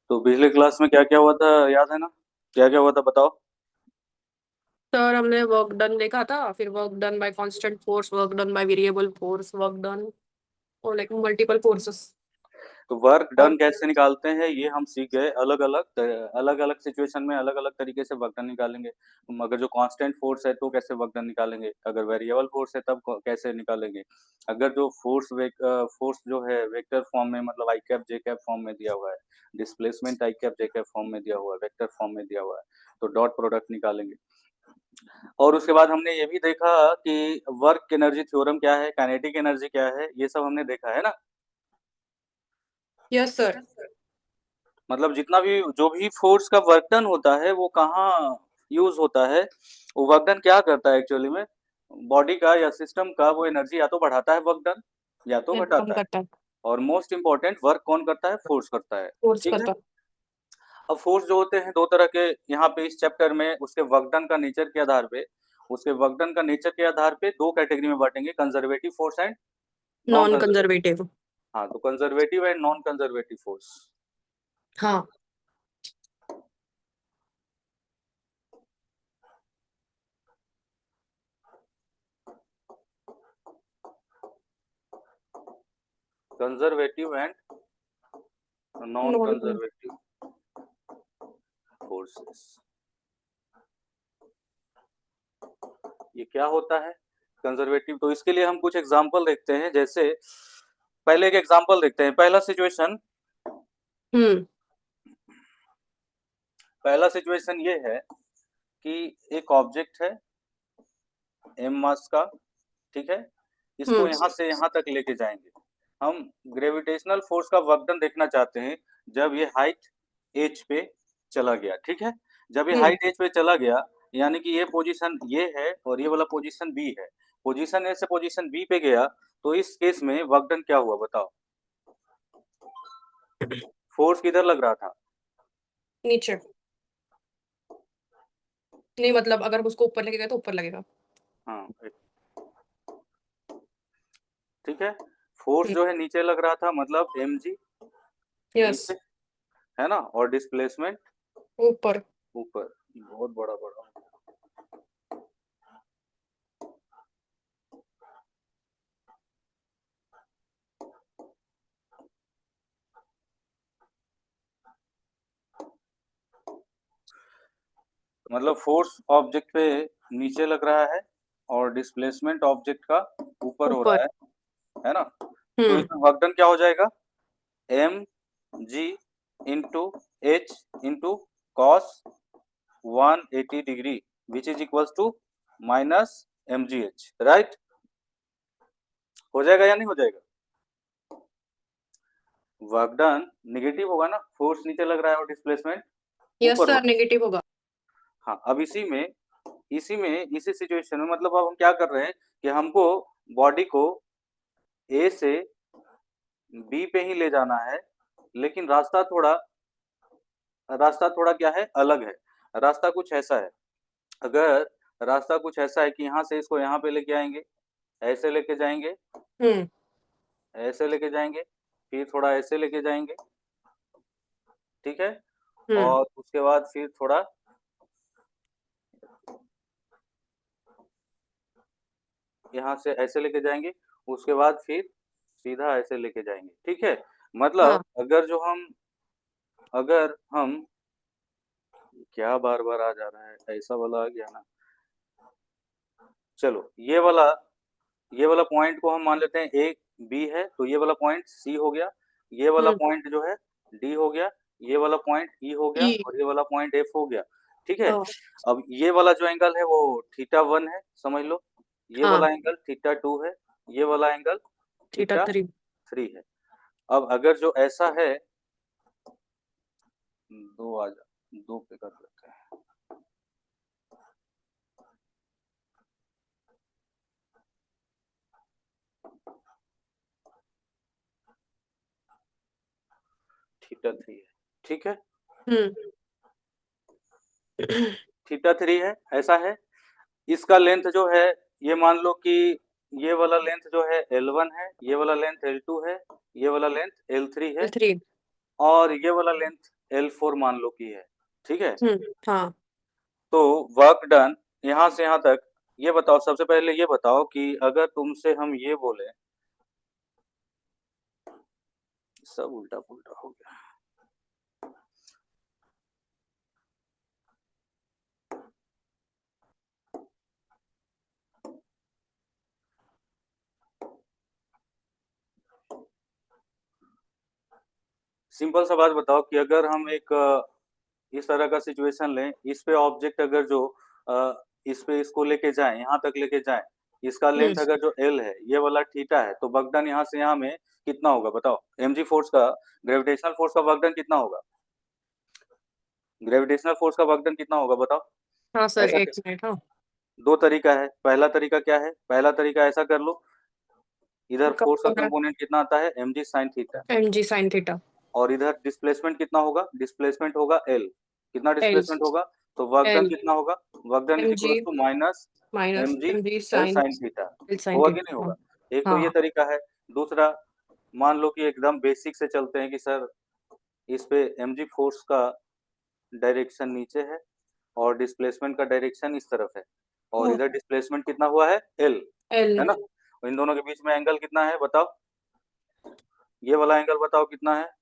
तो पिछले क्लास में क्या क्या हुआ था, याद है ना? क्या क्या हुआ था बताओ। सर हमने वर्क डन देखा था, फिर work done bye constant force, work done by variable force, work done और लाइक मल्टीपल फोर्सेस। तो वर्क और डन कैसे निकालते हैं ये हम सीख गए। अलग अलग सिचुएशन में अलग अलग तरीके से वर्क डन निकालेंगे। अगर जो कांस्टेंट फोर्स है तो कैसे वर्क डन निकालेंगे, अगर वेरिएबल फोर्स है तब कैसे निकालेंगे। अगर जो फोर्स जो है वेक्टर फॉर्म में, मतलब आई कैप जे कैप फॉर्म में दिया हुआ है, displacement I cap J cap form में दिया हुआ है, वेक्टर फॉर्म में दिया हुआ है, तो डॉट प्रोडक्ट निकालेंगे। और उसके बाद हमने ये भी देखा कि वर्क एनर्जी थ्योरम क्या है, काइनेटिक एनर्जी क्या है, ये सब हमने देखा है ना। Yes sir. मतलब जितना भी जो भी फोर्स का वर्क डन होता है वो कहाँ यूज होता है, वो वर्क डन क्या करता है एक्चुअली में, बॉडी का या सिस्टम का वो एनर्जी या तो बढ़ाता है वर्क डन या तो ये कम घटाता है। करता है। और मोस्ट इंपॉर्टेंट वर्क कौन करता है, फोर्स करता है। फोर्स ठीक है। करता अब फोर्स जो होते हैं दो तरह के, यहाँ पे इस चैप्टर में उसके वर्क डन का नेचर के आधार पे, उसके वर्क डन का नेचर के आधार पे दो कैटेगरी में बांटेंगे, कंजर्वेटिव फोर्स एंड है। Non non conservative. कंजर्वेटिव। हाँ, तो conservative and non conservative force. हाँ। Conservative and non non conservative forces, ये क्या होता है कंजर्वेटिव। तो इसके लिए हम कुछ एग्जांपल देखते हैं। जैसे पहले एक एग्जांपल देखते हैं। हम्म। पहला सिचुएशन ये है कि एक ऑब्जेक्ट है एम मास का, ठीक है। इसको हम्म। यहाँ से यहाँ तक लेके जाएंगे। हम ग्रेविटेशनल फोर्स का वर्क डन देखना चाहते हैं जब ये हाइट एच पे चला गया, ठीक है। जब ये हम्म। हाइट एच पे चला गया, यानी कि ये पोजीशन ये है और ये वाला पोजीशन बी है। पोजीशन ए से पोजीशन बी पे गया, तो इस केस में वर्क डन क्या हुआ बताओ। फोर्स किधर लग रहा था? नीचे। नहीं मतलब अगर हम उसको ऊपर लेके गए तो ऊपर लगेगा। हाँ, ठीक है। फोर्स हम्म। जो है नीचे लग रहा था, मतलब एम जी यस। नीचे, है ना, और डिस्प्लेसमेंट ऊपर। ऊपर। बहुत बड़ा बड़ा, मतलब फोर्स ऑब्जेक्ट पे नीचे लग रहा है और डिस्प्लेसमेंट ऑब्जेक्ट का ऊपर हो रहा ऊपर। है ना। तो हम्म। इसमें वर्क डन क्या हो जाएगा, M G into H into cos 180 degree, which is equals to minus M G H, right. हो जाएगा या नहीं हो जाएगा? वर्क डन निगेटिव होगा ना, फोर्स नीचे लग रहा है और डिस्प्लेसमेंट यस ऊपर हो सर, रहा है। नेगेटिव होगा। हाँ, अब इसी सिचुएशन में मतलब अब हम क्या कर रहे हैं कि हमको बॉडी को ए से बी पे ही ले जाना है, लेकिन रास्ता थोड़ा क्या है, अलग है। रास्ता कुछ ऐसा है, अगर रास्ता कुछ ऐसा है कि यहाँ से इसको यहाँ पे लेके आएंगे, ऐसे लेके जाएंगे, हम्म। ऐसे लेके जाएंगे, फिर थोड़ा ऐसे लेके जाएंगे, ठीक है। हम्म। और उसके बाद फिर थोड़ा यहाँ से ऐसे लेके जाएंगे, उसके बाद फिर सीधा ऐसे लेके जाएंगे, ठीक है। मतलब हाँ। अगर हम क्या बार बार आ जा रहा है, ऐसा वाला आ गया ना। चलो ये वाला पॉइंट को हम मान लेते हैं ए बी है, तो ये वाला पॉइंट सी हो गया, ये वाला हम्म। पॉइंट जो है डी हो गया, ये वाला पॉइंट ई हो गया ई। और ये वाला पॉइंट एफ हो गया, ठीक है। हाँ। अब ये वाला जो एंगल है वो थीटा वन है, समझ लो। ये हाँ। वाला एंगल थीटा टू है, ये वाला एंगल थीटा थीटा 3। थ्री है। अब अगर जो ऐसा है, दो आ जा, दो पे कर लेते हैं, थीटा थ्री है, ठीक है। हम्म। थीटा थ्री है, ऐसा है। इसका लेंथ जो है, ये मान लो कि ये वाला लेंथ जो है L1 है, ये वाला लेंथ L2 है, ये वाला लेंथ L3 है, L3। और ये वाला लेंथ L4 मान लो कि है, ठीक है। हाँ। तो वर्क डन यहां से यहां तक, ये बताओ, सबसे पहले ये बताओ कि अगर तुमसे हम ये बोले, सब उल्टा पुल्टा हो गया। सिंपल सा बात बताओ कि अगर हम एक इस तरह का सिचुएशन लें, इस पे ऑब्जेक्ट अगर जो इस पे इसको लेके जाए, यहाँ तक लेके जाए, इसका लेंथ अगर जो एल है, ये वाला थीटा है, तो वर्क डन यहाँ से यहाँ में कितना होगा बताओ। एमजी फोर्स का, ग्रेविटेशनल फोर्स का वर्क डन कितना होगा, ग्रेविटेशनल फोर्स का वर्क डन कितना होगा बताओ। हाँ सर, ऐसा एक मिनट। हाँ, दो तरीका है। पहला तरीका क्या है, पहला तरीका ऐसा कर लो, इधर फोर्स का कंपोनेंट कितना आता है, M G sine theta, mg sin theta. और इधर डिस्प्लेसमेंट कितना होगा, डिस्प्लेसमेंट होगा एल। कितना एल। डिस्प्लेसमेंट होगा, तो वर्क डन एल कितना होगा, work done is mg equal to minus minus M G mg L sin sine theta. L sin होगा कि नहीं थीटा। होगा। हाँ। एक तो ये हाँ। तरीका है। दूसरा, मान लो कि एकदम बेसिक से चलते हैं कि सर इस पे एम जी फोर्स का डायरेक्शन नीचे है और डिस्प्लेसमेंट का डायरेक्शन इस तरफ है, और इधर डिस्प्लेसमेंट कितना हुआ है एल, एल। है ना। इन दोनों के बीच में एंगल कितना है बताओ, ये वाला एंगल बताओ कितना है,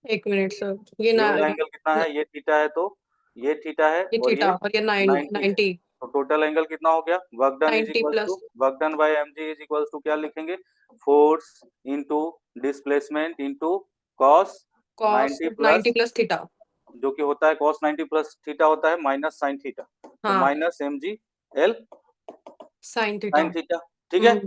एक मिनट सर, ये ये ना वाला एंगल कितना है, ये थीटा है, तो ये थीटा है ये और थीटा ये और ये 90 है। 90। तो टोटल एंगल कितना हो गया, work done is 90 equal to, plus work done by mg is equal to क्या लिखेंगे, force into displacement into cos cos 90 90 plus, plus theta. जो कि होता है कॉस 90 प्लस थीटा होता है माइनस साइन थीटा, तो हाँ, minus mg L sin theta. Sine theta, ठीक है।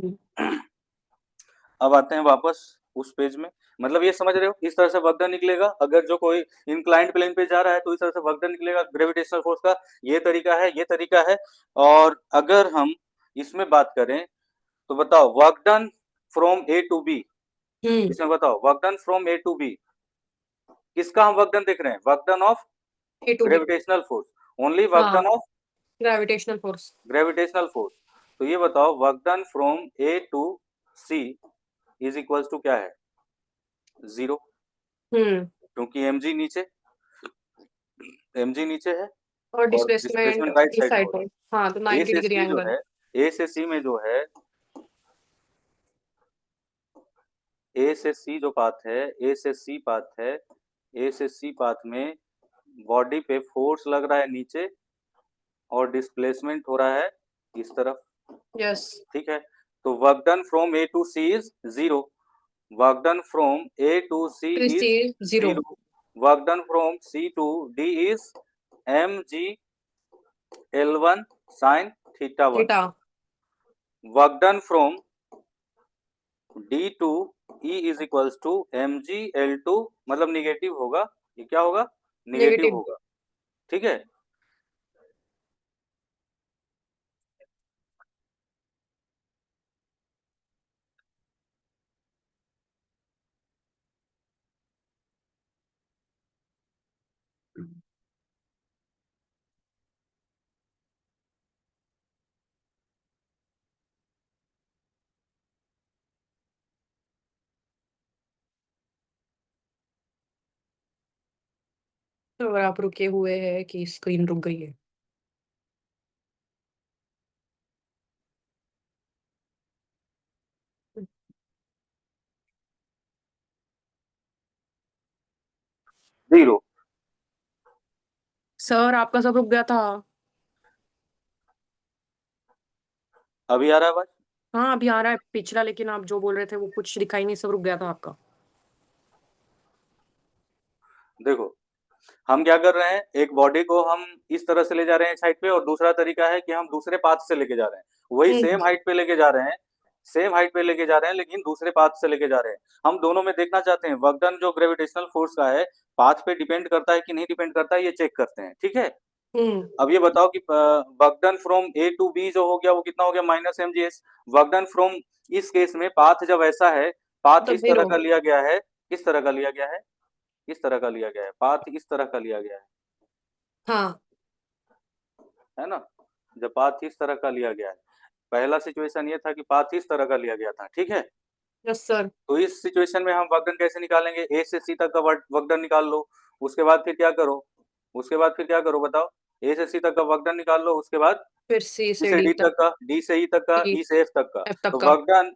अब आते हैं वापस उस पेज में, मतलब ये समझ रहे हो, इस तरह से वर्क डन निकलेगा। अगर जो कोई इंक्लाइंड प्लेन पे जा रहा है तो इस तरह से वर्क डन निकलेगा ग्रेविटेशनल फोर्स का, ये तरीका है, ये तरीका है। और अगर हम इसमें बात करें तो बताओ work done from A to B, hmm. इसमें बताओ work done from A to B, किसका हम वर्क डन देख रहे हैं, work done of A to B. Gravitational force, only work हाँ, done of gravitational force. Gravitational force. तो ये बताओ work done from A to C is equals to क्या है, जीरो, हम्म। क्योंकि mg नीचे है और और डिस्प्लेसमेंट डिस्प्लेसमेंट राइट इस साइड साइड को पर। हाँ, तो है। ए 90 से डिग्री सी जो एंगल। है, ए से सी में जो है, ए से सी जो पाथ है, ए से सी पाथ है, ए से सी पाथ में बॉडी पे फोर्स लग रहा है नीचे और डिस्प्लेसमेंट हो रहा है इस तरफ, यस। ठीक है। तो work done from A to C is zero, work done from A to C to C is zero. Zero, work done from C to D is M G L one sine theta one, theta. Work done from D to E is equals to M G L two, मतलब negative होगा, ये क्या होगा, negative negative. होगा, ठीक है। तो अगर आप रुके हुए हैं कि स्क्रीन रुक गई है। जीरो। सर आपका सब रुक गया था। अभी आ रहा है बात, हाँ, अभी आ रहा है पिछला, लेकिन आप जो बोल रहे थे वो कुछ दिखाई नहीं, सब रुक गया था आपका। देखो हम क्या कर रहे हैं, एक बॉडी को हम इस तरह से ले जा रहे हैं साइड पे, और दूसरा तरीका है कि हम दूसरे पाथ से लेके जा रहे हैं, वही हम्म। सेम हाइट पे लेके जा रहे हैं, सेम हाइट पे लेके जा रहे हैं, लेकिन दूसरे पाथ से लेके जा रहे हैं। हम दोनों में देखना चाहते हैं वर्क डन जो ग्रेविटेशनल फोर्स का है, पाथ पे डिपेंड करता है कि नहीं डिपेंड करता है, ये चेक करते हैं, ठीक है। हम्म। अब ये बताओ कि work done from A to B जो हो गया वो कितना हो गया, minus M G S. Work done from, इस केस में पाथ जब ऐसा है, पाथ तब इस तरह जीरो। का लिया गया है, किस तरह का लिया गया है, इस तरह का लिया गया है, पाथ इस तरह का लिया गया हाँ। है ना। जब पाथ इस तरह का लिया गया है, पहला सिचुएशन ये था कि पाथ इस तरह का लिया गया था, ठीक है। Yes sir. तो इस सिचुएशन में हम वर्क डन कैसे निकालेंगे, ए से सी तक का वर्क डन निकाल लो। उसके बाद फिर क्या करो, उसके बाद फिर क्या करो बताओ, ए से सी तक का वर्क डन निकाल लो, उसके बाद फिर सी डी से से डी डी तक, तक का, डी से ई तक का, ई ई से एफ तक का। एफ तक तो का, work done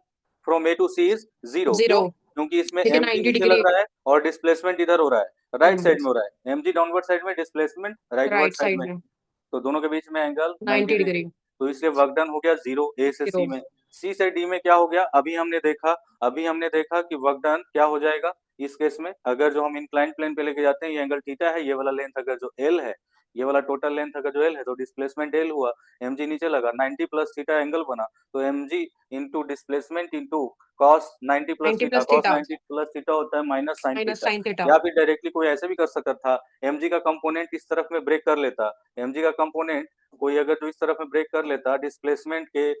from A to C is 0। 0। क्यों? क्योंकि इसमें क्योंकि एम जी 90 नीचे डिग्री। लग रहा है और डिस्प्लेसमेंट इधर हो रहा है, राइट साइड में हो रहा है। एम जी डाउनवर्ड साइड में, डिस्प्लेसमेंट राइटवर्ड राइट साइड में, साइड में तो दोनों के बीच में एंगल 90 90 डिग्री। डिग्री। तो इसलिए वर्क डन हो गया 0 ए से 0। सी में। सी से डी में क्या हो गया, अभी हमने देखा कि वर्क डन क्या हो जाएगा इस केस में, अगर जो हम इंक्लाइंड प्लेन पे लेके जाते हैं, ये एंगल थीटा है, ये वाला लेंथ अगर जो एल है, ये वाला टोटल लेंथ अगर जो एल है, तो डिस्प्लेसमेंट एल हुआ, एम जी नीचे लगा, 90 प्लस थीटा एंगल बना, तो M G into displacement into cos 90 plus 90 theta, plus cos theta 90 plus theta होता है minus sine minus theta. Sine theta. या फिर डायरेक्टली कोई ऐसे भी कर सकता था, एम जी का कंपोनेंट इस तरफ में ब्रेक कर लेता, एम जी का कंपोनेंट कोई अगर जो इस तरफ में ब्रेक कर लेता डिस्प्लेसमेंट के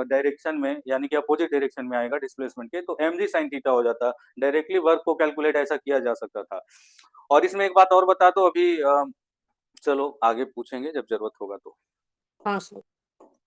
डायरेक्शन में, यानी कि अपोजिट डायरेक्शन में आएगा डिस्प्लेसमेंट के, तो एम जी साइन थीटा हो जाता। डायरेक्टली वर्क को कैलकुलेट ऐसा किया जा सकता था। और इसमें एक बात और बता दो अभी, चलो आगे पूछेंगे जब जरूरत होगा तो। हाँ सर।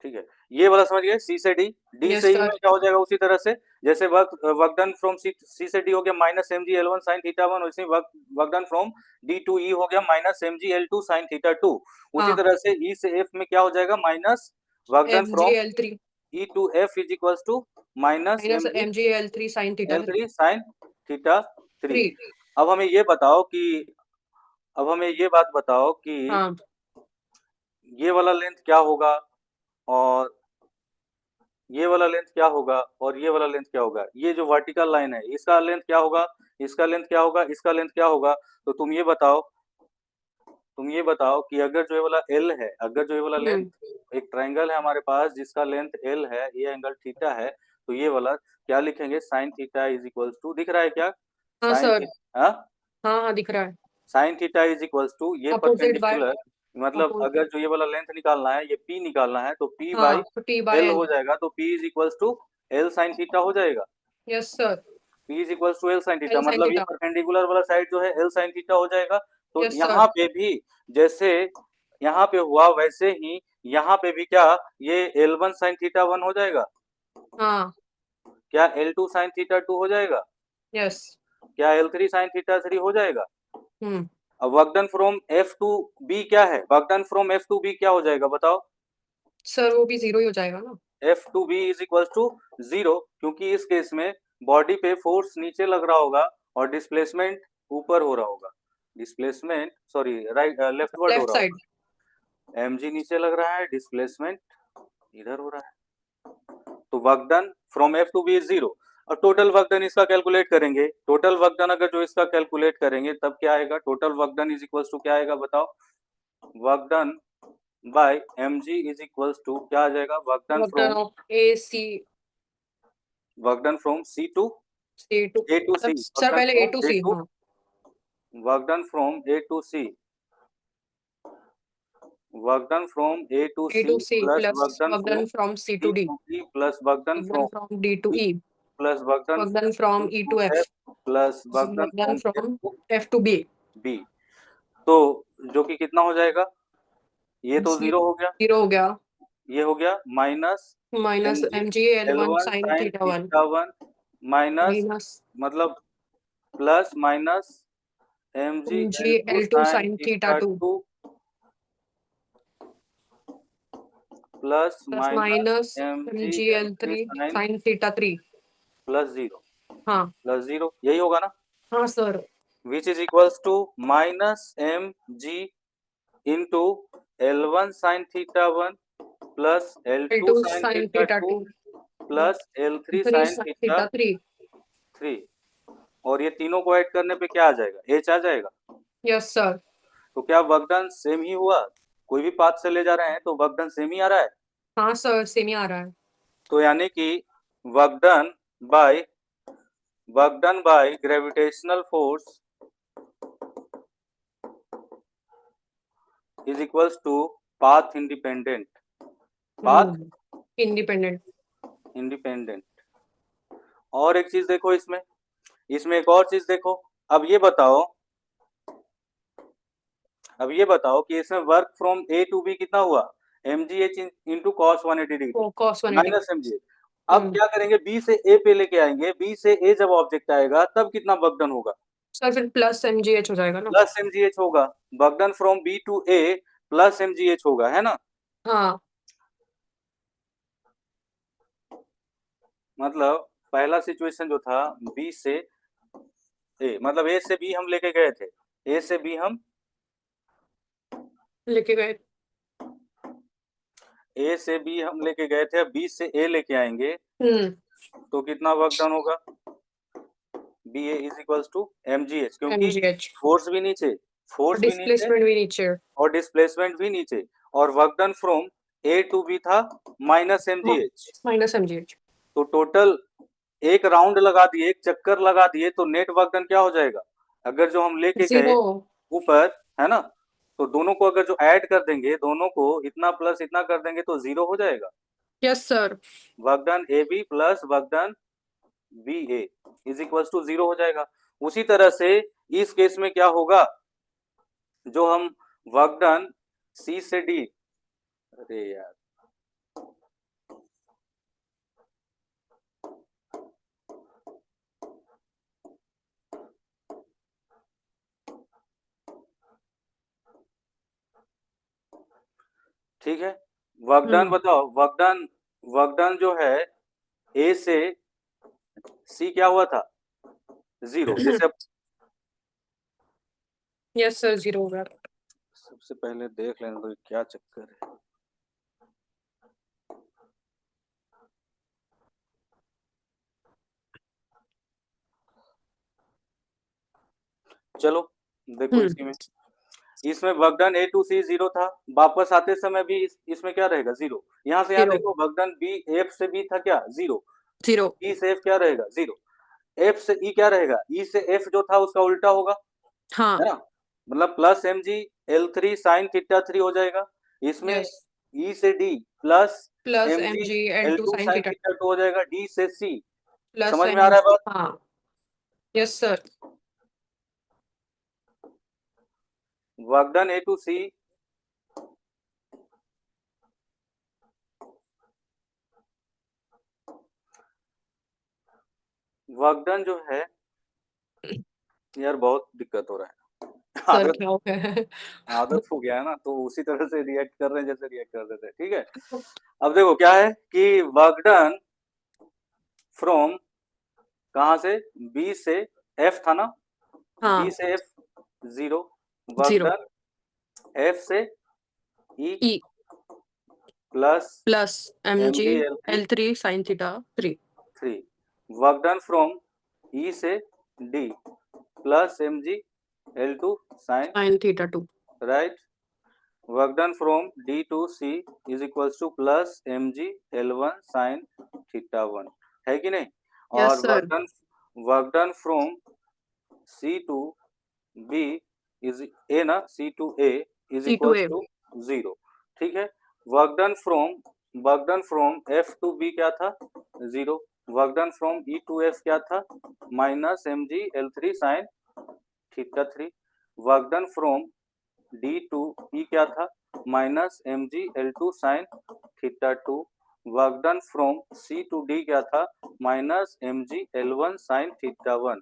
ठीक है, ये वाला समझ गए, सी से डी। डी यस से ई सर। में क्या हो जाएगा उसी तरह से, जैसे work work done from C से डी हो गया minus M G L one sine theta one, वैसे work work done from D to E हो गया minus M G L two sine theta two. उसी हाँ, तरह से ई से एफ में क्या हो जाएगा, minus work done F G from L three E to F is equals to minus minus M G M G L three sine theta L three. Three sine theta three. 3। अब हमें ये बताओ कि, अब हमें ये बात बताओ कि हाँ ये वाला लेंथ क्या होगा, और ये वाला लेंथ क्या होगा, और ये वाला लेंथ क्या होगा, ये जो वर्टिकल लाइन है इसका लेंथ क्या होगा, इसका लेंथ क्या होगा, इसका लेंथ क्या होगा। तो तुम ये बताओ कि अगर जो ये वाला एल है, अगर जो ये वाला लेंथ, हम्म एक ट्रायंगल है हमारे पास जिसका लेंथ एल है, ये एंगल थीटा है, तो ये वाला क्या लिखेंगे, sine theta is equals to, दिख रहा है क्या, हाँ साइन सर। थीटा, हाँ हाँ दिख रहा है। Sine theta is equals to, ये अपोजिट बाय परपेंडिकुलर, मतलब अपोज अगर जो ये वाला लेंथ निकालना है, ये पी निकालना है, तो पी बाई हाँ, तो टी बाय एल एल। हो जाएगा, तो P is equals to L sine theta हो जाएगा। Yes sir. P is equals to L sine theta, L sine मतलब ये थीटा। परपेंडिकुलर वाला साइड जो है एल साइन थीटा हो जाएगा। तो यस यहाँ सर। पे भी जैसे यहाँ पे हुआ, वैसे ही यहाँ पे भी क्या, ये L one sine theta one हो जाएगा, हाँ। क्या L two sine theta two हो जाएगा, यस। क्या L three sine theta three हो जाएगा। हम्म अब work done from F to B क्या है, work done from F to B क्या हो जाएगा बताओ, सर वो भी 0 ही हो जाएगा ना। F to B is equal to 0, क्योंकि इस केस में बॉडी पे फोर्स नीचे लग रहा होगा और डिस्प्लेसमेंट ऊपर हो रहा होगा, डिस्प्लेसमेंट सॉरी राइट लेफ्टवर्ड हो लेफ्ट रहा साइड। होगा, एम जी नीचे लग रहा है, डिस्प्लेसमेंट इधर हो रहा है, तो work done from F to B is 0। और टोटल वर्क डन इसका कैलकुलेट करेंगे, टोटल वर्क डन अगर जो इसका कैलकुलेट करेंगे तब क्या आएगा, total work done is equal to क्या आएगा बताओ, work done by M G is equal to क्या आ जाएगा, work done of A C work done from C to C to, A to C, मतलब वर्क सर डन पहले ए from to A C. To, हाँ। Work done from A to C, work done from A to A C to C plus plus work done work from done from C D to D, to B plus work done work done from from D to B E, plus work done work done from from E E to to F, F plus work done work done from F from to F to B. B. तो जो कि कितना हो जाएगा, ये तो 0 हो गया, 0 हो गया। ये हो गया minus minus M G M G L L one one sine sine theta one theta one minus, minus मतलब plus minus M G M G L two L two sine sine theta theta two two plus plus minus minus M M G G L L three three sine sine theta three. Plus 0, हाँ। Plus 0 यही होगा ना, हाँ sir. Which is equals to minus M G into L one sine theta one plus L L two two sine sine theta theta two two plus L three three sine sine theta theta three. Three. और ये तीनों को add करने पे क्या आ जाएगा, H आ जाएगा। Yes sir. तो क्या वर्क डन सेम ही हुआ, कोई भी पाथ से ले जा रहे हैं तो वर्क डन सेम ही आ रहा है। हाँ सर सेम ही आ रहा है। तो यानी कि work done by gravitational force is equals to path independent, path independent. Independent. और एक चीज देखो इसमें, इसमें एक और चीज देखो, अब ये बताओ, अब ये बताओ कि इसमें work from A to B कितना हुआ, M G H into cos 180 degree cos 180। Minus M G. अब क्या करेंगे, बी से ए पे लेके आएंगे, बी से ए जब ऑब्जेक्ट आएगा तब कितना वर्क डन होगा, सर फिर प्लस mgh हो जाएगा ना। प्लस mgh होगा, work done from B to A plus mgh होगा, है ना। हाँ। मतलब पहला सिचुएशन जो था बी से ए, मतलब ए से बी हम लेके गए थे, ए से बी हम लेके गए। ए से बी हम लेके गए थे, अब बी से ए लेके आएंगे हम्म। तो कितना वर्क डन होगा, B A is equals to M G H, क्योंकि mgh। फोर्स भी नीचे, और फोर्स भी नीचे डिस्प्लेसमेंट भी नीचे। और डिस्प्लेसमेंट भी नीचे, और work done from A to B था minus M G H. Minus mgh। तो टोटल एक राउंड लगा दिए, एक चक्कर लगा दिए, तो नेट वर्क डन क्या हो जाएगा, अगर जो हम लेके गए 0। ऊपर, है ना, तो दोनों को अगर जो ऐड कर देंगे, दोनों को इतना प्लस इतना कर देंगे तो 0 हो जाएगा। Yes sir. Work done A B plus work done B A is equal to 0 हो जाएगा। उसी तरह से इस केस में क्या होगा, जो हम वर्क डन सी से डी, अरे यार, ठीक है, वर्क डन बताओ, वर्क डन जो है ए से सी क्या हुआ था, 0, जैसे अब यस सर 0 हो गया। सबसे पहले देख लेना तो क्या चक्कर है। चलो देखो इसी में, इसमें वर्क डन ए टू सी 0 था, वापस आते समय भी इसमें क्या रहेगा 0, यहाँ से यहाँ 0। देखो वर्क डन बी एफ से बी था क्या 0, 0। ई से एफ क्या रहेगा 0, एफ से ई क्या रहेगा, ई से एफ जो था उसका उल्टा होगा, हाँ। है ना, मतलब plus M G L three sine theta three हो जाएगा। इसमें यस। ई से D plus plus M G mg L l2 two sin sine theta theta two हो जाएगा, डी से सी, प्लस समझ में आ रहा है mg। बात। हाँ। Yes sir. Work done A to C work done जो है, यार बहुत दिक्कत हो रहा है सर आदत क्या हो गया है? आदत हो गया है ना, तो उसी तरह से रिएक्ट कर रहे हैं जैसे रिएक्ट कर रहे थे, ठीक है। अब देखो क्या है कि वर्क डन फ्रॉम कहाँ से, बी से एफ था ना, बी हाँ। से एफ 0, वर्क 0। डन एफ से E E plus plus M mg G L three l3 sin theta 3 3, work done from E से D plus M G L two sine, sin theta 2। Right, work done from D to C is equals to plus M G L one sine theta one, है कि नहीं। Yes और sir. Work done from C to B is A ना, C to A is equals C2a। To 0, ठीक है। Work done from F to B क्या था 0, work done from E to F क्या था minus M G L three sine theta three, work done from D to E क्या था minus M G L two sine theta two, work done from C to D क्या था minus M G L one sine theta one.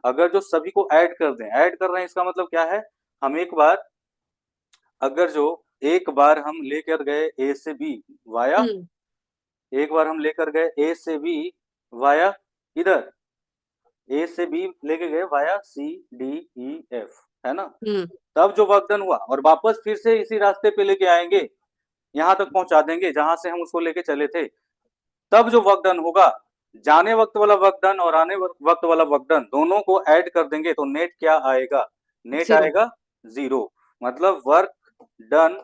अगर जो सभी को add कर दें, ऐड कर रहे हैं इसका मतलब क्या है, हम एक बार, अगर जो एक बार हम लेकर गए ए से बी वाया, एक बार हम लेकर गए ए से बी वाया इधर, ए से बी लेके गए via C D E F, है ना, तब जो वर्क डन हुआ और वापस फिर से इसी रास्ते पे लेके आएंगे, यहां तक पहुंचा देंगे जहां से हम उसको लेके चले थे, तब जो वर्क डन होगा, जाने वक्त वाला वर्क डन और आने वक्त वाला वर्क डन दोनों को ऐड कर देंगे तो नेट क्या आएगा, नेट 0। आएगा 0, मतलब work done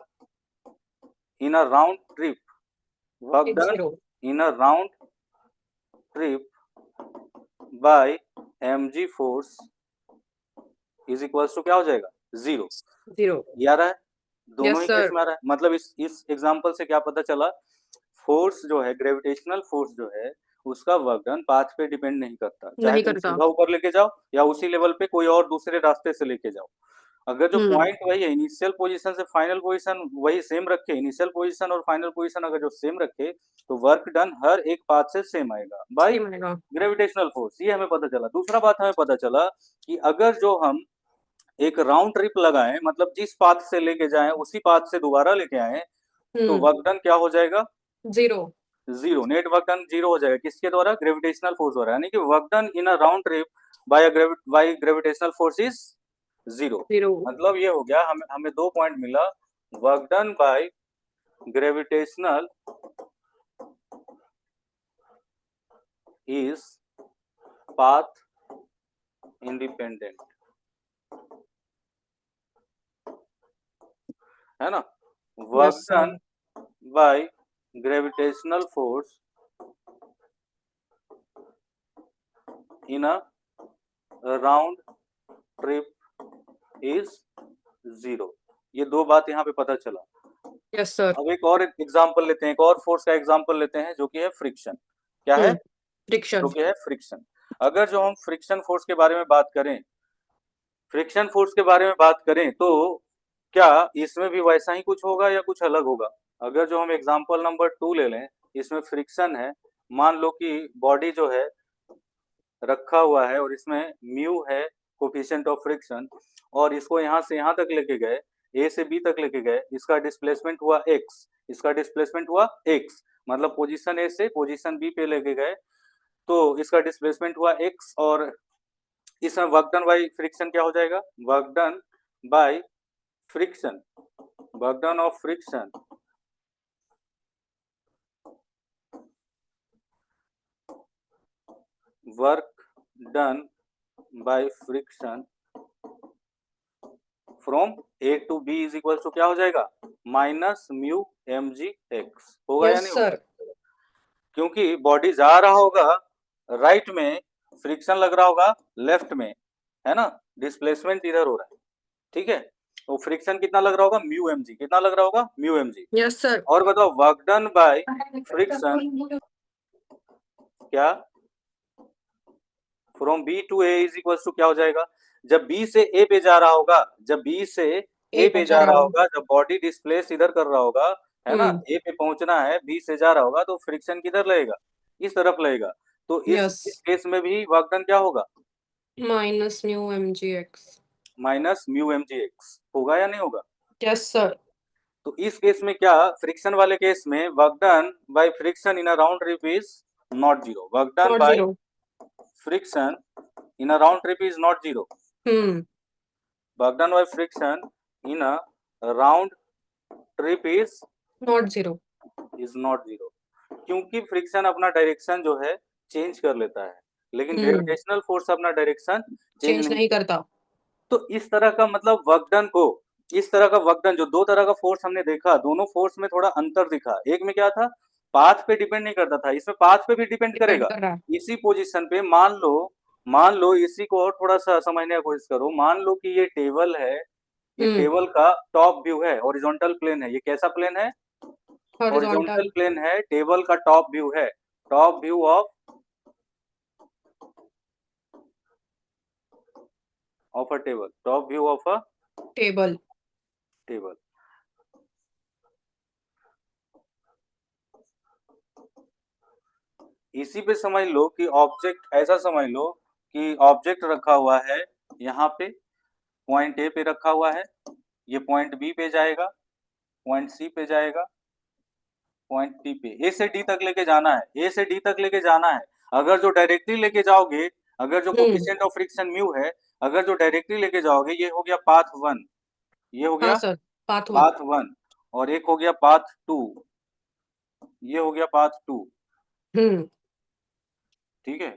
in a round trip, work it's done 0। In a round trip by mg force is equals to क्या हो जाएगा 0। 0। ये आ रहा है, दोनों यस ही केस सर। में आ रहा है, मतलब इस एग्जांपल से क्या पता चला, फोर्स जो है, ग्रेविटेशनल फोर्स जो है, उसका वर्क डन पाथ पे डिपेंड नहीं करता, चाहे नहीं तुम करता। सीधा ऊपर लेके जाओ या उसी लेवल पे कोई और दूसरे रास्ते से लेके जाओ। अगर जो पॉइंट वही है, इनिशियल पोजीशन से फाइनल पोजीशन वही सेम रखे, इनिशियल पोजीशन और फाइनल पोजीशन अगर जो सेम रखे, तो वर्क डन हर एक पाथ से सेम आएगा बाय सेम आएगा। Gravitational force. ये हमें पता चला। दूसरा बात हमें पता चला कि अगर जो हम एक राउंड ट्रिप लगाएं, मतलब जिस पाथ से लेके जाएं उसी पाथ से दोबारा लेके आए, तो वर्क डन क्या हो जाएगा? Zero. Zero. Net work done zero हो जाएगा। किसके द्वारा? ग्रेविटेशनल फोर्स द्वारा। यानी कि work done in a round trip bye gravitational force is zero. Zero. मतलब ये हो गया, हमें हमें 2 पॉइंट मिला। Work done by gravitational is path independent, है ना? Work yes done sir. Bye gravitational force in a round trip is zero. ये दो बात यहाँ पे पता चला। Yes sir. अब एक और एग्जांपल लेते हैं, एक और फोर्स का एग्जांपल लेते हैं, जो कि है फ्रिक्शन। क्या है? फ्रिक्शन। जो कि है फ्रिक्शन। अगर जो हम फ्रिक्शन फोर्स के बारे में बात करें, फ्रिक्शन फोर्स के बारे में बात करें, तो क्या इसमें भी वैसा ही कुछ होगा या कुछ अलग होगा? अगर जो हम एग्जांपल नंबर 2 ले लें, इसमें फ्रिक्शन है। मान लो कि बॉडी जो है रखा हुआ है और इसमें म्यू है कोफिशिएंट ऑफ फ्रिक्शन, और इसको यहाँ से यहाँ तक लेके गए, ए से बी तक लेके गए, इसका डिस्प्लेसमेंट हुआ एक्स, इसका डिस्प्लेसमेंट हुआ एक्स, मतलब पोजीशन ए से पोजीशन बी पे लेके गए, तो इसका डिस्प्लेसमेंट हुआ एक्स, और इसमें वर्क डन बाय फ्रिक्शन क्या हो जाएगा? Work done by friction, work done of friction work done by friction from A to B is equal to क्या हो जाएगा? Minus mu M G X. होगा या यस नहीं सर। होगा? क्योंकि बॉडी जा रहा होगा राइट में, फ्रिक्शन लग रहा होगा लेफ्ट में, है ना? डिस्प्लेसमेंट इधर हो रहा है, ठीक है? तो फ्रिक्शन कितना लग रहा होगा? Mu M G. कितना लग रहा होगा? Mu M G. Yes sir. और बताओ, वर्क डन बाय फ्रिक्शन क्या from B to A is equal to क्या हो जाएगा? जब बी से ए पे जा रहा होगा, जब बी से ए ए पे पहुंचा जा रहा रहा होगा। होगा, जब बॉडी डिस्प्लेस इधर कर रहा होगा, है ना? हम्म। ए पे पहुंचना है, बी से जा रहा होगा, तो फ्रिक्शन किधर लगेगा? इस तरफ लगेगा। तो यस। इस केस में भी वर्क डन क्या होगा? Minus mu M G X. Minus mu M G X. होगा या नहीं होगा? Yes sir. तो इस केस में क्या, फ्रिक्शन वाले केस में work done by friction in a round trip is not zero. Work done not by zero. Friction in a round trip is not zero. Hmm. Work done by friction in a round trip not zero. Is not zero. क्योंकि friction अपना direction जो है change कर लेता है, लेकिन हम्म। Gravitational force अपना direction change change नहीं नहीं करता। करता। तो इस तरह का मतलब वर्क डन को, इस तरह का वर्क डन, जो दो तरह का फोर्स हमने देखा, दोनों फोर्स में थोड़ा अंतर दिखा। एक में क्या था, पाथ पे डिपेंड नहीं करता था, इसमें पाथ पे भी डिपेंड डिपेंड करेगा। कर रहा है। इसी पोजीशन पे मान लो इसी को और थोड़ा सा समझने की कोशिश करो। मान लो कि ये टेबल है, ये हम्म। टेबल का टॉप व्यू है, हॉरिजॉन्टल प्लेन है। ये कैसा प्लेन है? Horizontal horizontal. प्लेन है, टेबल का टॉप व्यू है। Top view of a table, top view of a table. Table. इसी पे समझ लो कि ऑब्जेक्ट, ऐसा समझ लो कि ऑब्जेक्ट रखा हुआ है यहाँ पे, पॉइंट ए पे रखा हुआ है, ये पॉइंट बी पे जाएगा, पॉइंट सी पे जाएगा, पॉइंट डी पे, ए से डी तक लेके जाना है, ए से डी तक लेके जाना है। अगर जो डायरेक्टली लेके जाओगे, अगर जो हम्म। कोफिशिएंट ऑफ फ्रिक्शन म्यू है, अगर जो डायरेक्टली लेके जाओगे, ये हो गया पाथ वन, ये हो हाँ गया sir. Path one. Path one, और एक हो गया पाथ टू, ये हो गया पाथ टू। हम्म। ठीक है?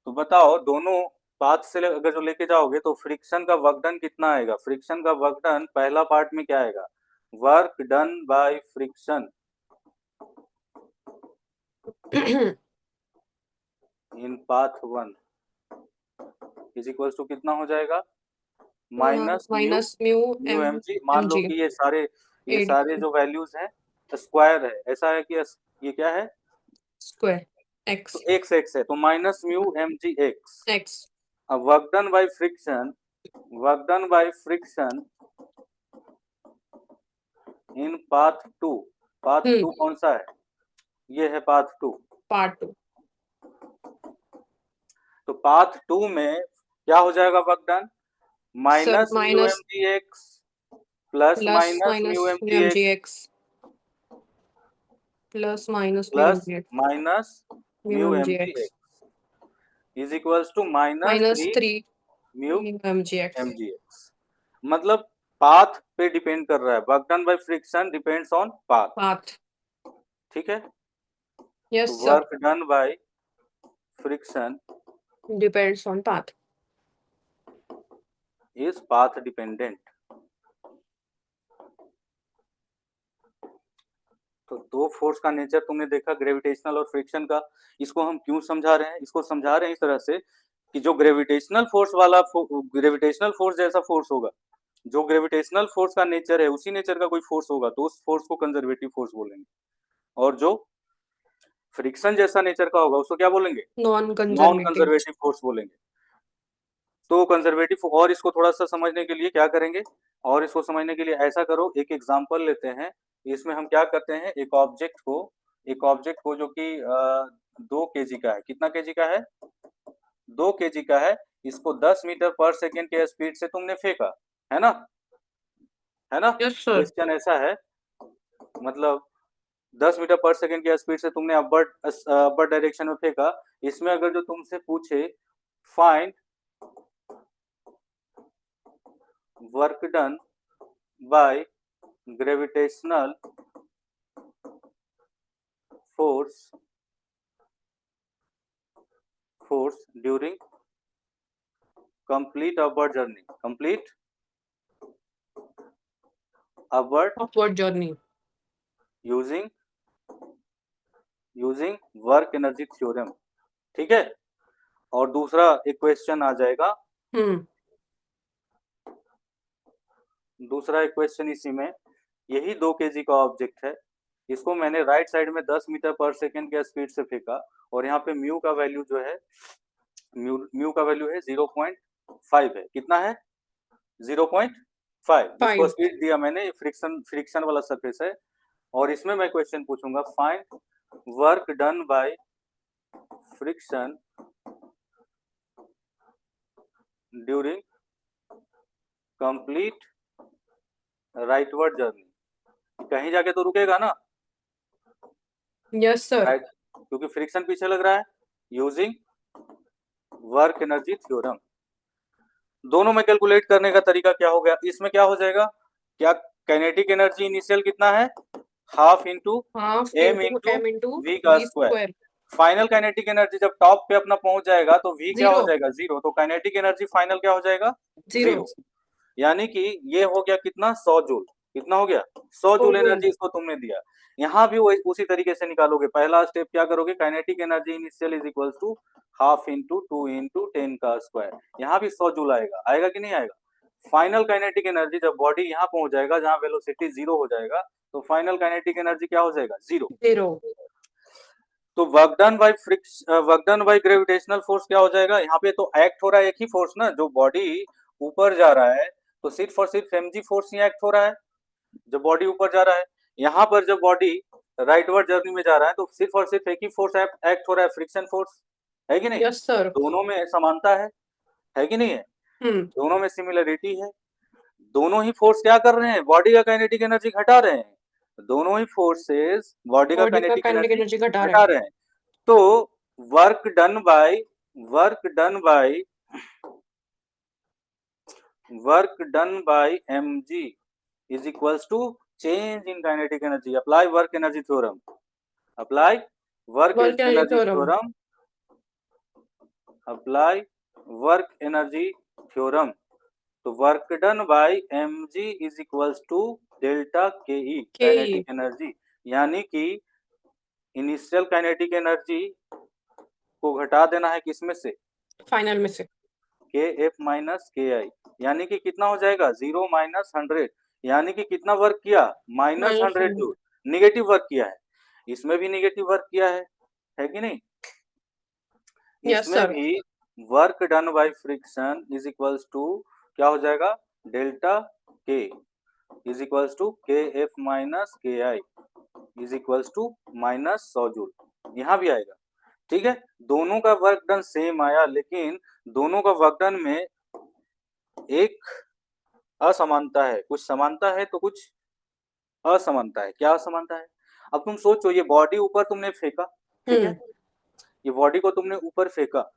तो बताओ, दोनों पाथ से अगर जो लेके जाओगे, तो फ्रिक्शन का वर्क डन कितना आएगा? फ्रिक्शन का वर्क डन पहला पार्ट में क्या आएगा? Work done by friction in path one is equal to कितना हो जाएगा? Minus mu minus mu mu M M G. मान एम लो जी कि ये एडी सारे जो वैल्यूज हैं स्क्वायर है, ऐसा है कि ये क्या है? स्क्वायर तो एक्स। एक्स एक्स है, तो minus mu M G x. X. अब work done by friction work done by friction in path two. Path two कौन सा है? ये है पाथ टू। पार्ट 2। तो पाथ टू में क्या हो जाएगा work done? Sir minus mu minus M ji X plus plus minus minus mu M mu G M ji x X plus minus mu M plus G X minus mu mu M M G G x X is equals to minus minus three 3 mu mu M G M X. G X. मतलब path पे depend कर रहा है, work done by friction depends on path. Path. ठीक है, yes तो sir, work done by friction depends on path. Is path dependent. तो दो फोर्स का नेचर तुमने देखा, ग्रेविटेशनल और फ्रिक्शन का। इसको हम क्यों समझा रहे हैं? इसको समझा रहे हैं इस तरह से कि जो ग्रेविटेशनल फोर्स वाला ग्रेविटेशनल फोर्स जैसा फोर्स होगा, जो ग्रेविटेशनल फोर्स का नेचर है उसी नेचर का कोई फोर्स होगा तो उस फोर्स को कंजर्वेटिव फोर्स बोलेंगे, और जो फ्रिक्शन जैसा नेचर का होगा उसको क्या बोलेंगे? Non non conservative. Conservative force बोलेंगे। तो कंजर्वेटिव, और इसको थोड़ा सा समझने के लिए क्या करेंगे, और इसको समझने के लिए ऐसा करो, एक एग्जांपल लेते हैं। इसमें हम क्या करते हैं, एक ऑब्जेक्ट को जो कि 2 kg का है। कितना केजी का है? 2 kg का है। इसको 10 मीटर पर सेकेंड के स्पीड से तुमने फेंका, है ना? है ना? Yes sir. क्वेश्चन ऐसा है, मतलब 10 मीटर पर सेकेंड की स्पीड से तुमने अपर डायरेक्शन में फेंका। इसमें अगर जो तुमसे पूछे find work done by gravitational force during complete upward journey, complete upward upward journey. Using work energy theorem. ठीक है, और दूसरा एक क्वेश्चन आ जाएगा, हम्म। दूसरा एक क्वेश्चन इसी में, यही 2 kg का ऑब्जेक्ट है। इसको मैंने राइट साइड में 10 मीटर पर सेकेंड के स्पीड से फेंका, और यहाँ पे म्यू का वैल्यू जो है, म्यू का वैल्यू है 0.5 है। कितना है? 0.5 जिसको 5। स्पीड दिया मैंने, फ्रिक्शन फ्रिक्शन वाला सरफेस है। और इसमें मैं क्वेश्चन पूछूंगा, find work done by friction during complete rightward journey. कहीं जाके तो रुकेगा ना, यस सर। राइट, क्योंकि फ्रिक्शन पीछे लग रहा है। Using work energy theorem. दोनों में कैलकुलेट करने का तरीका क्या हो गया? इसमें क्या हो जाएगा, क्या काइनेटिक एनर्जी इनिशियल कितना है? Half into half m into into m into v का v square. Square. Final kinetic energy जब टॉप पे अपना पहुंच जाएगा तो वी क्या हो जीरो। जाएगा? जीरो। तो काइनेटिक एनर्जी फाइनल क्या हो जाएगा? जीरो। जीरो। यानी कि ये हो गया कितना? 100 जूल। कितना हो गया? 100 जूल जूल। एनर्जी इसको तुमने दिया। यहाँ भी वही उसी तरीके से निकालोगे। पहला स्टेप क्या करोगे, kinetic energy initial is equal to half into 2 into 10 का स्क्वायर। यहाँ भी 100 जूल आएगा, आएगा कि नहीं आएगा? फाइनल काइनेटिक एनर्जी जब बॉडी यहाँ पहुंच जाएगा जहां वेलोसिटी जीरो हो जाएगा, तो फाइनल काइनेटिक एनर्जी क्या हो जाएगा? जीरो। जीरो। तो work done by gravitational force क्या हो जाएगा? यहाँ पे तो एक्ट हो रहा है एक ही फोर्स ना, जो बॉडी ऊपर जा रहा है तो सिर्फ और सिर्फ mg फोर्स ही एक्ट हो रहा है, जब बॉडी ऊपर जा रहा है। यहाँ पर जब बॉडी राइटवर्ड जर्नी में जा रहा है तो सिर्फ और सिर्फ एक ही फोर्स एक्ट हो रहा है, फ्रिक्शन फोर्स। है कि नहीं? Yes sir. दोनों में समानता है कि नहीं है? हम्म। दोनों में सिमिलरिटी है। दोनों ही फोर्स क्या कर रहे हैं? बॉडी का काइनेटिक एनर्जी घटा रहे हैं। दोनों ही फोर्सेस बॉडी का बॉडी का काइनेटिक काइनेटिक एनर्जी एनर्जी घटा रहे घटा हैं। रहे हैं। तो work done by work done by work done by mg is equals to change in kinetic energy. Apply work energy theorem. Apply work work energy energy theorem. theorem. Apply work energy theorem. तो work done by mg is equals to delta के ई के kinetic energy. यानी कि initial kinetic energy को घटा देना है किसमें से? फाइनल में से। के एफ माइनस के आई। यानी कि कितना हो जाएगा? 0 - 100। यानी कि कितना वर्क किया? Minus minus 100 joule. 100। Negative work किया है। इसमें भी निगेटिव वर्क किया है कि नहीं? यस इसमें सर। भी work done by friction is equals to क्या हो जाएगा, delta K is equals to K F minus K I is equals to minus 100 joule, यहाँ भी आएगा। ठीक है, दोनों का वर्क डन सेम आया, लेकिन दोनों का वर्क डन में एक असमानता है, कुछ समानता है तो कुछ असमानता है। क्या असमानता है, अब तुम सोचो, ये बॉडी ऊपर तुमने फेंका, ठीक है, ये बॉडी को तुमने ऊपर फेंका,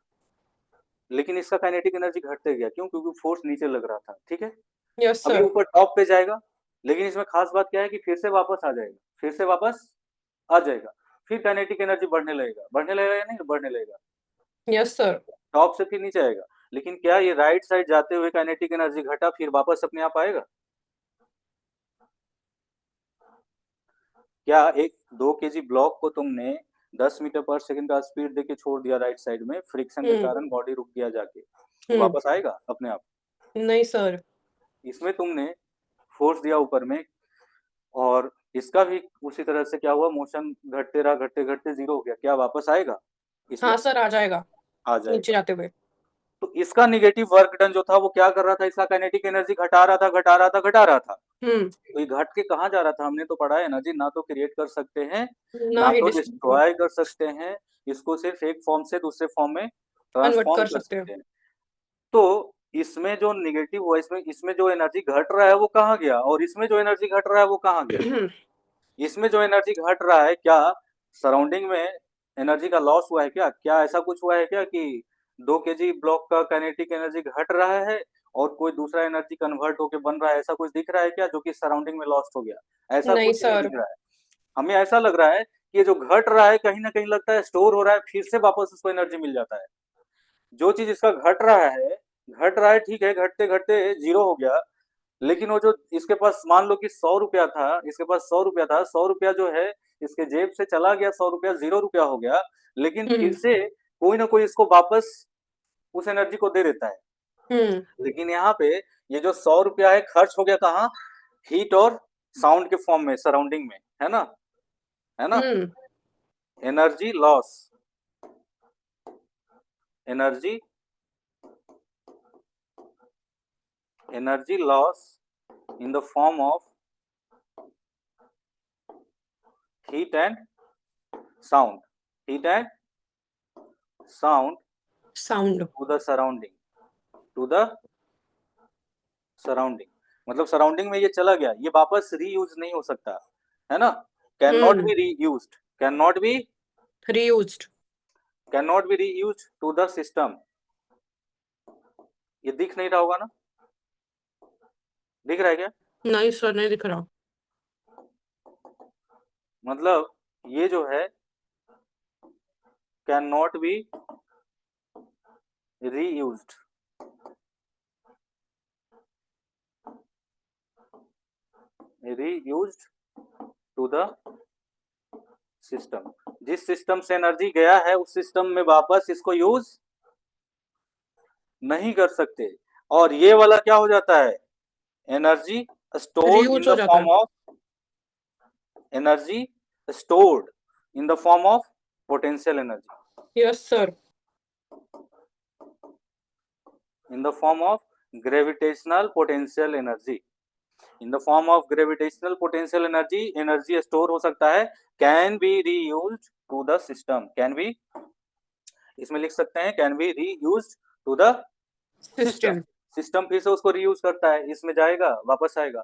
लेकिन इसका काइनेटिक एनर्जी घटते गया, क्यों, क्योंकि फोर्स नीचे लग रहा था। ठीक है, यस अब ये सर। ऊपर टॉप पे जाएगा, लेकिन इसमें खास बात क्या है कि फिर से वापस आ जाएगा, फिर से वापस आ जाएगा, फिर काइनेटिक एनर्जी बढ़ने लगेगा, बढ़ने लगेगा या नहीं बढ़ने लगेगा, यस सर। टॉप से फिर नीचे आएगा। लेकिन क्या ये राइट साइड जाते हुए काइनेटिक एनर्जी घटा फिर वापस अपने आप आएगा? क्या एक 2 kg ब्लॉक को तुमने 10 मीटर पर सेकंड का स्पीड देके छोड़ दिया राइट साइड में, फ्रिक्शन के कारण बॉडी रुक गया जाके, तो वापस आएगा अपने आप? नहीं सर। इसमें तुमने फोर्स दिया ऊपर में, और इसका भी उसी तरह से क्या हुआ, मोशन घटते रहा, घटते घटते 0 हो गया, क्या वापस आएगा इसमें? हाँ सर, आ जाएगा आ नीचे जाएगा। जाते हुए। तो इसका निगेटिव वर्क डन जो था वो क्या कर रहा था, इसका काइनेटिक एनर्जी घटा रहा था, घटा रहा था, घटा रहा था। तो ये घट के कहाँ जा रहा था, हमने तो पढ़ा है, एनर्जी ना तो क्रिएट कर सकते हैं, ना ना ही तो डिस्ट्रीब्यूट डिस्ट्रॉय कर सकते हैं, इसको सिर्फ एक फॉर्म से दूसरे फॉर्म में कन्वर्ट ट्रांसफॉर्म कर कर सकते हैं। सकते हैं। तो इसमें जो निगेटिव हुआ, इसमें जो एनर्जी घट रहा है वो कहाँ गया, और इसमें जो एनर्जी घट रहा है वो कहाँ गया? इसमें जो एनर्जी घट रहा है, क्या सराउंडिंग में एनर्जी का लॉस हुआ है क्या? क्या ऐसा कुछ हुआ है क्या कि 2 kg ब्लॉक का काइनेटिक एनर्जी घट रहा है और कोई दूसरा एनर्जी कन्वर्ट होके बन रहा है, ऐसा कुछ दिख रहा है क्या जो कि सराउंडिंग में लॉस्ट हो गया? ऐसा नहीं कुछ नहीं सर। दिख रहा है। हमें ऐसा लग रहा है कि ये जो घट रहा है कहीं ना कहीं लगता है स्टोर हो रहा है, फिर से वापस उसको एनर्जी मिल जाता है। जो चीज इसका घट रहा है, ठीक है, घटते घटते 0 हो गया, लेकिन वो जो इसके पास मान लो कि 100 रुपया था, इसके पास 100 रुपया था, 100 रुपया जो है इसके जेब से चला गया, 100 रुपया 0 रुपया हो गया, लेकिन फिर से कोई ना कोई इसको वापस उस एनर्जी को दे देता है। लेकिन यहाँ पे ये जो 100 रुपया है खर्च हो गया कहाँ, हीट और साउंड के फॉर्म में, सराउंडिंग में, है ना, है ना, energy loss, energy energy loss in the form of heat and sound, heat and sound sound. to the surrounding, to the surrounding, मतलब सराउंडिंग में ये चला गया, ये वापस रीयूज नहीं हो सकता, है ना, can not be reused, can not be reused. Can not be reused to the system. ये दिख नहीं रहा होगा ना, दिख रहा है क्या? नहीं सर, नहीं दिख रहा। मतलब ये जो है can not be reused, reused to the system. जिस सिस्टम से एनर्जी गया है उस सिस्टम में वापस इसको यूज नहीं कर सकते। और ये वाला क्या हो जाता है, energy stored in reuse the हो जाता फॉर्म है। Of energy stored in the form of potential energy, yes sir. In the form of gravitational potential energy, in the form of gravitational potential energy, energy store हो सकता है, can be reused to the system, can be, इसमें लिख सकते हैं can be reused to the system. System. System फिर से उसको रीयूज करता है, इसमें जाएगा वापस आएगा,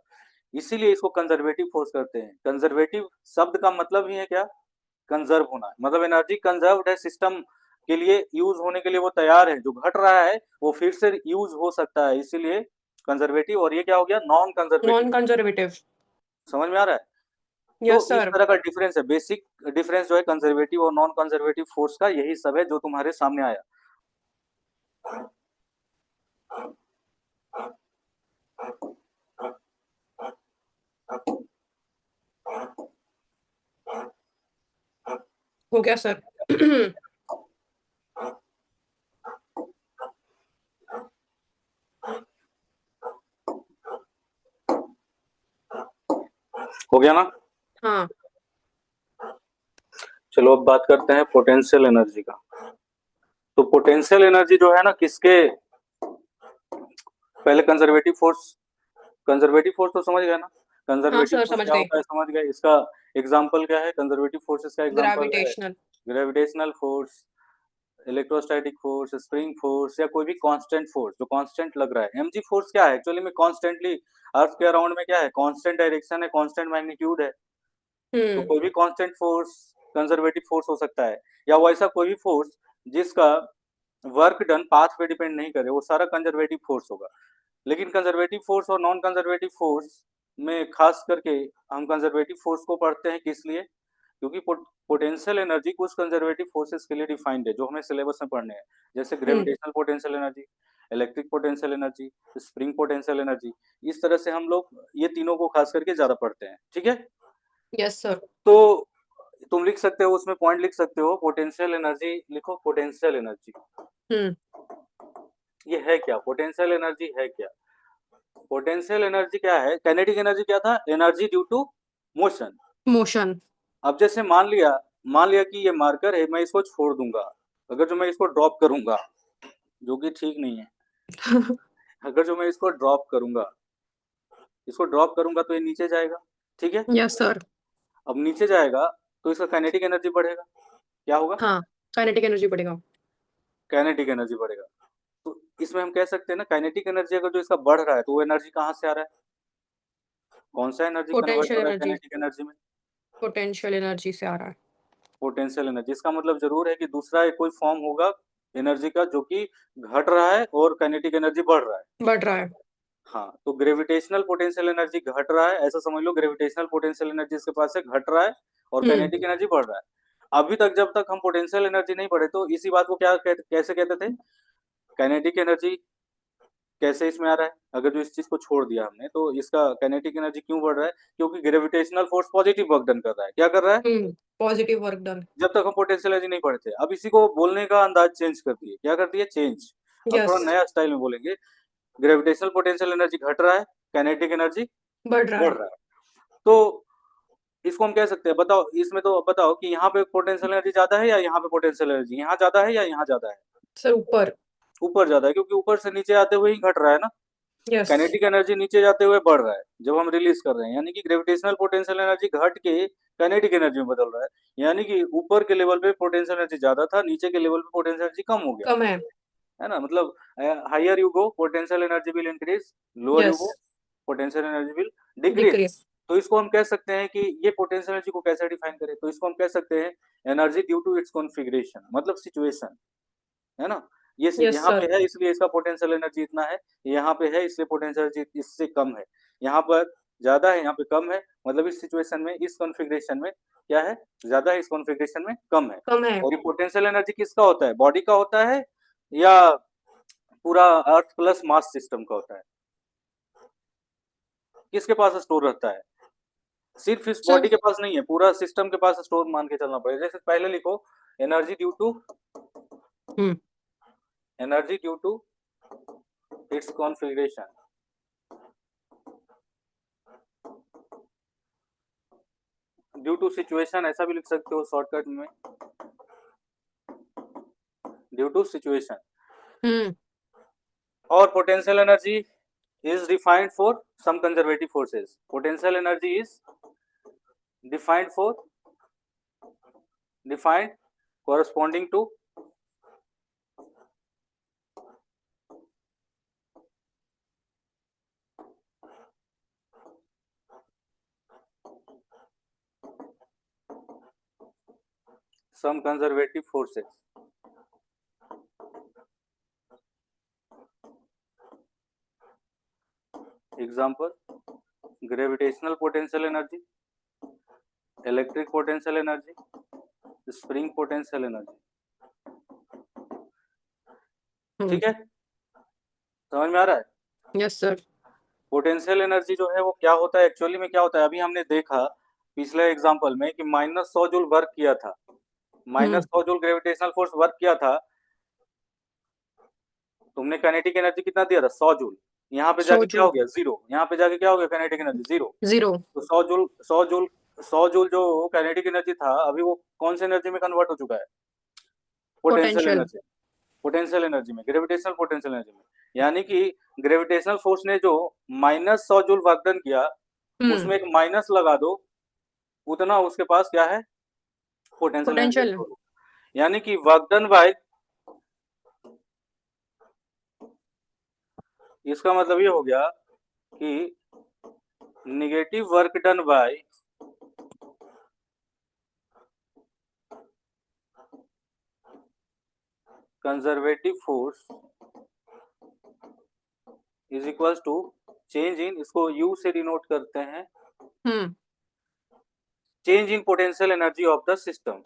इसीलिए इसको कंजर्वेटिव फोर्स करते हैं। कंजर्वेटिव शब्द का मतलब ही है क्या, कंजर्व होना, मतलब एनर्जी कंजर्व्ड है, सिस्टम के लिए यूज होने के लिए वो तैयार है, जो घट रहा है वो फिर से यूज हो सकता है, इसीलिए कंजर्वेटिव। और ये क्या हो गया, नॉन कंजर्वेटिव। Non conservative. समझ में आ रहा है? तो यस इस सर। तरह का डिफरेंस है, बेसिक डिफरेंस जो है कंजर्वेटिव और नॉन कंजर्वेटिव फोर्स का, यही सब है जो तुम्हारे सामने आया। हो गया सर। हो गया ना? हाँ। चलो अब बात करते हैं पोटेंशियल एनर्जी का। तो पोटेंशियल एनर्जी जो है ना, किसके पहले कंजर्वेटिव फोर्स तो समझ गया ना? हाँ कंजर्वेटिव सर, फोर्स समझ क्या गए। होता है समझ गए। इसका एग्जाम्पल क्या है? कंजर्वेटिव फोर्सेस का एग्जाम्पल है gravitational. Gravitational force, electrostatic force, spring force, या कोई भी कांस्टेंट फोर्स जो कांस्टेंट लग रहा है। एमजी फोर्स क्या है एक्चुअली में? कांस्टेंटली अर्थ के अराउंड में क्या है? कांस्टेंट डायरेक्शन है, कांस्टेंट मैग्नीट्यूड है। तो हम्म। कोई भी कांस्टेंट फोर्स कंजर्वेटिव फोर्स हो सकता है, या वैसा कोई भी फोर्स जिसका वर्क डन पाथ पे डिपेंड नहीं करे, वो सारा कंजर्वेटिव फोर्स होगा। लेकिन कंजर्वेटिव फोर्स और नॉन कंजर्वेटिव फोर्स में खास करके हम कंजर्वेटिव फोर्स को पढ़ते हैं, किस लिए? क्योंकि पोटेंशियल एनर्जी कुछ कंजर्वेटिव फोर्सेस के लिए डिफाइंड है, जो हमें सिलेबस में पढ़ने हैं। जैसे hmm. Gravitational potential energy, electric potential energy, spring potential energy. इस तरह से हम लोग ये तीनों को खास करके ज्यादा पढ़ते हैं, ठीक है। Yes sir. तो तुम लिख सकते हो, उसमें पॉइंट लिख सकते हो, पोटेंशियल एनर्जी लिखो, पोटेंशियल एनर्जी हम्म। ये है क्या? पोटेंशियल एनर्जी है क्या? पोटेंशियल एनर्जी क्या है? काइनेटिक एनर्जी क्या था? Energy due to motion. Motion. अब जैसे मान लिया कि ये मार्कर है, मैं इसको छोड़ दूंगा, अगर जो मैं इसको ड्रॉप करूंगा, जो कि ठीक नहीं है, अगर जो मैं इसको ड्रॉप करूंगा तो ये नीचे जाएगा, ठीक है। Yes sir. अब नीचे जाएगा तो इसका काइनेटिक एनर्जी बढ़ेगा, क्या होगा? हाँ, काइनेटिक एनर्जी बढ़ेगा। काइनेटिक एनर्जी बढ़ेगा। तो इसमें हम कह सकते हैं ना, काइनेटिक एनर्जी अगर जो इसका बढ़ रहा है तो वो एनर्जी कहाँ से आ रहा है? कौन सा एनर्जी कन्वर्ट हो पोटेंशियल रहा है एनर्जी। काइनेटिक एनर्जी में? पोटेंशियल एनर्जी से आ रहा है। Potential energy. इसका मतलब जरूर है कि दूसरा एक कोई फॉर्म होगा एनर्जी का जो कि घट रहा है और काइनेटिक एनर्जी बढ़ रहा है। बढ़ रहा है। हाँ, तो ग्रेविटेशनल पोटेंशियल एनर्जी घट रहा है, ऐसा समझ लो। ग्रेविटेशनल पोटेंशियल एनर्जी इसके पास से घट रहा है और हम्म। काइनेटिक एनर्जी बढ़ रहा है। अभी तक जब तक हम पोटेंशियल एनर्जी नहीं पढ़े तो इसी बात को कैसे कहते थे? काइनेटिक एनर्जी कैसे इसमें आ रहा है? अगर जो इस चीज को छोड़ दिया हमने तो इसका काइनेटिक एनर्जी क्यों बढ़ रहा है? क्योंकि gravitational force positive work done कर रहा है। क्या कर रहा है? Positive work done. जब तक हम पोटेंशियल एनर्जी नहीं पढ़े थे। अब इसी को बोलने का अंदाज चेंज कर दिए। क्या कर दिए? चेंज। अब यस। थोड़ा नया स्टाइल में बोलेंगे। ग्रेविटेशनल पोटेंशियल एनर्जी घट रहा है, काइनेटिक एनर्जी बढ़ रहा बढ़ है। रहा है। तो इसको हम कह सकते हैं, बताओ इसमें तो बताओ कि यहाँ पे पोटेंशियल एनर्जी ज्यादा है या यहाँ पे पोटेंशियल एनर्जी यहाँ ज्यादा है या यहाँ ज्यादा है? सर ऊपर। ऊपर ज्यादा है, क्योंकि ऊपर से नीचे आते हुए ही घट रहा है ना। यस। काइनेटिक एनर्जी नीचे जाते हुए बढ़ रहा है जब हम रिलीज कर रहे हैं, यानी कि ग्रेविटेशनल पोटेंशियल एनर्जी घट के काइनेटिक एनर्जी में बदल रहा है। यानी कि ऊपर के लेवल पे पोटेंशियल एनर्जी ज्यादा था, नीचे के लेवल पे पोटेंशियल एनर्जी कम हो गया, कम है। है ना। मतलब higher you go potential energy will increase, lower you yes. Go potential energy will decrease. Decrease. तो इसको हम कह सकते हैं कि ये पोटेंशियल एनर्जी को कैसे डिफाइन करें, तो इसको हम कह सकते हैं energy due to its configuration, मतलब सिचुएशन, है ना। ये यस यहाँ पे सर। है इसलिए इसका पोटेंशियल एनर्जी इतना है, यहाँ पे है इसलिए पोटेंशियल एनर्जी इससे कम है। यहाँ पर ज्यादा है, यहाँ पे कम है, मतलब इस सिचुएशन में, इस कॉन्फ़िगरेशन में क्या है? ज्यादा है, इस कॉन्फ़िगरेशन में कम है। कम है। और ये पोटेंशियल एनर्जी किसका होता है? बॉडी का होता है या पूरा अर्थ प्लस मास सिस्टम का होता है? किसके पास स्टोर रहता है? सिर्फ इस सर। बॉडी के पास नहीं है, पूरा सिस्टम के पास स्टोर मान के चलना पड़ेगा। जैसे पहले लिखो, energy due to hmm. Energy due to its configuration, due to situation, ऐसा भी लिख सकते हो शॉर्टकट में, ड्यू टू सिचुएशन। हम्म। और potential energy is defined for some conservative forces. Potential energy is defined for defined corresponding to some conservative forces। Example, gravitational potential energy, electric potential energy, spring potential energy. ठीक है, समझ में आ रहा है? Yes sir. Potential energy जो है वो क्या होता है एक्चुअली में? क्या होता है अभी हमने देखा पिछले एग्जांपल में कि -100 जूल वर्क किया था, हम्म। -100 जूल ग्रेविटेशनल फोर्स वर्क किया था। तुमने काइनेटिक एनर्जी कितना दिया था? 100 जूल। यहाँ पे 100 जाके क्या जूल। हो गया? जीरो। यहाँ पे जाके क्या हो गया? Kinetic energy zero. जीरो। तो 100 जूल जो काइनेटिक एनर्जी था, अभी वो कौन से एनर्जी में कन्वर्ट हो चुका है? Potential potential. Energy. Potential energy में, ग्रेविटेशनल पोटेंशियल एनर्जी में। यानी कि ग्रेविटेशनल फोर्स ने जो -100 जूल वर्क डन किया, उसमें एक माइनस लगा दो, उतना उसके पास क्या है, पोटेंशियल एनर्जी पोटेंशियल। स्टोर हो। यानी कि वर्क डन बाय, इसका मतलब ये हो गया कि negative work done by conservative force is equals to change in, इसको यू से डिनोट करते हैं, change in potential energy of the system.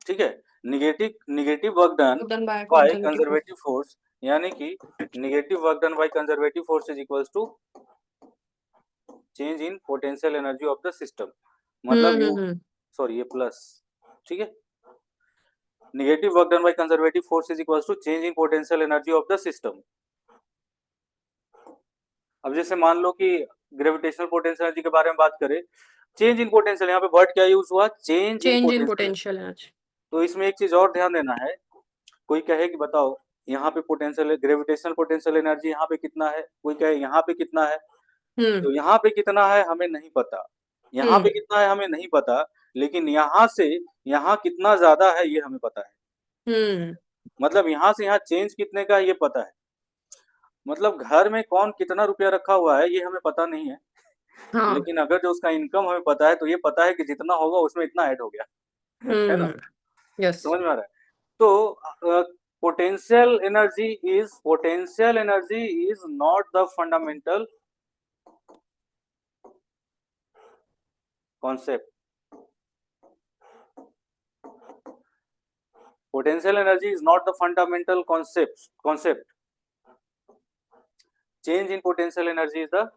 ठीक है, negative work done done by by conservative force. Conservative force, यानी कि negative work done by conservative force is equals to change in potential energy of the system. मतलब U, sorry ये plus, ठीक है, negative work done by conservative force is equals to change in potential energy of the system. अब जैसे मान लो कि gravitational potential energy के बारे में बात करें, चेंज इन पोटेंशियल, यहाँ पे वर्ड क्या यूज हुआ, change in change in potential. Potential energy. तो इसमें एक चीज और ध्यान देना है, कोई कहे कि बताओ यहाँ पे पोटेंशियल ग्रेविटेशनल पोटेंशियल एनर्जी यहाँ पे कितना है, कोई कहे यहाँ पे कितना है, तो यहाँ पे कितना है हमें नहीं पता, यहाँ पे कितना है हमें नहीं पता, लेकिन यहाँ से यहाँ कितना ज्यादा है ये हमें पता है। मतलब यहाँ से यहाँ चेंज कितने का है ये पता है, मतलब घर में कौन कितना रुपया रखा हुआ है ये हमें पता नहीं है, हाँ। लेकिन अगर जो उसका इनकम हमें पता है तो ये पता है कि जितना होगा उसमें इतना ऐड हो गया, है ना, यस। समझ में आ रहा है। तो potential energy is not the fundamental concept, potential energy is not the fundamental concept, change in potential energy is the,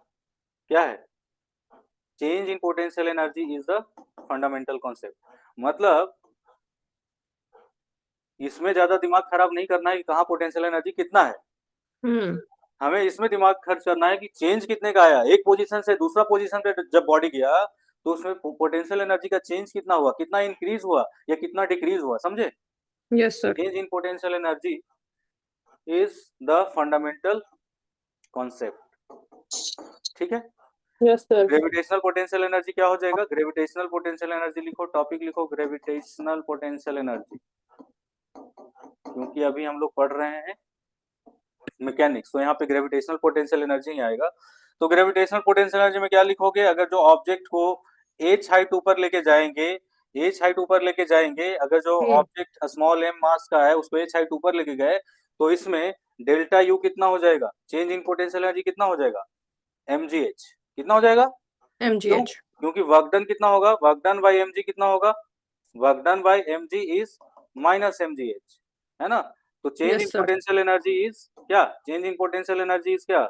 क्या है, change in potential energy is the fundamental concept. मतलब इसमें ज्यादा दिमाग खराब नहीं करना है कि कहाँ पोटेंशियल एनर्जी कितना है, हमें इसमें दिमाग खर्च करना है कि चेंज कितने का आया, एक पोजीशन से दूसरा पोजीशन पे जब बॉडी गया तो उसमें पोटेंशियल एनर्जी का चेंज कितना हुआ, कितना इंक्रीज हुआ या कितना डिक्रीज हुआ, समझे। Yes sir. Change in potential energy is the fundamental concept, ठीक है। Yes sir. Gravitational potential energy क्या हो जाएगा, ग्रेविटेशनल पोटेंशियल एनर्जी लिखो, टॉपिक लिखो ग्रेविटेशनल पोटेंशियल एनर्जी, क्योंकि अभी हम लोग पढ़ रहे हैं मैकेनिक्स, तो यहाँ पे ग्रेविटेशनल पोटेंशियल एनर्जी ही आएगा। तो ग्रेविटेशनल पोटेंशियल एनर्जी में क्या लिखोगे, अगर जो ऑब्जेक्ट को h हाइट ऊपर लेके जाएंगे, h हाइट ऊपर लेके जाएंगे, अगर जो ऑब्जेक्ट स्मॉल m मास का है उसको h हाइट ऊपर लेके गए, तो इसमें डेल्टा यू कितना हो जाएगा, चेंज इन पोटेंशियल एनर्जी कितना हो जाएगा, mgh कितना हो जाएगा, क्यों, mgh। क्योंकि वर्क डन कितना होगा, वर्क डन बाय mg कितना होगा, work done by mg is minus mgh, है ना। तो change in yes sir. Potential energy is क्या, change in potential energy is क्या,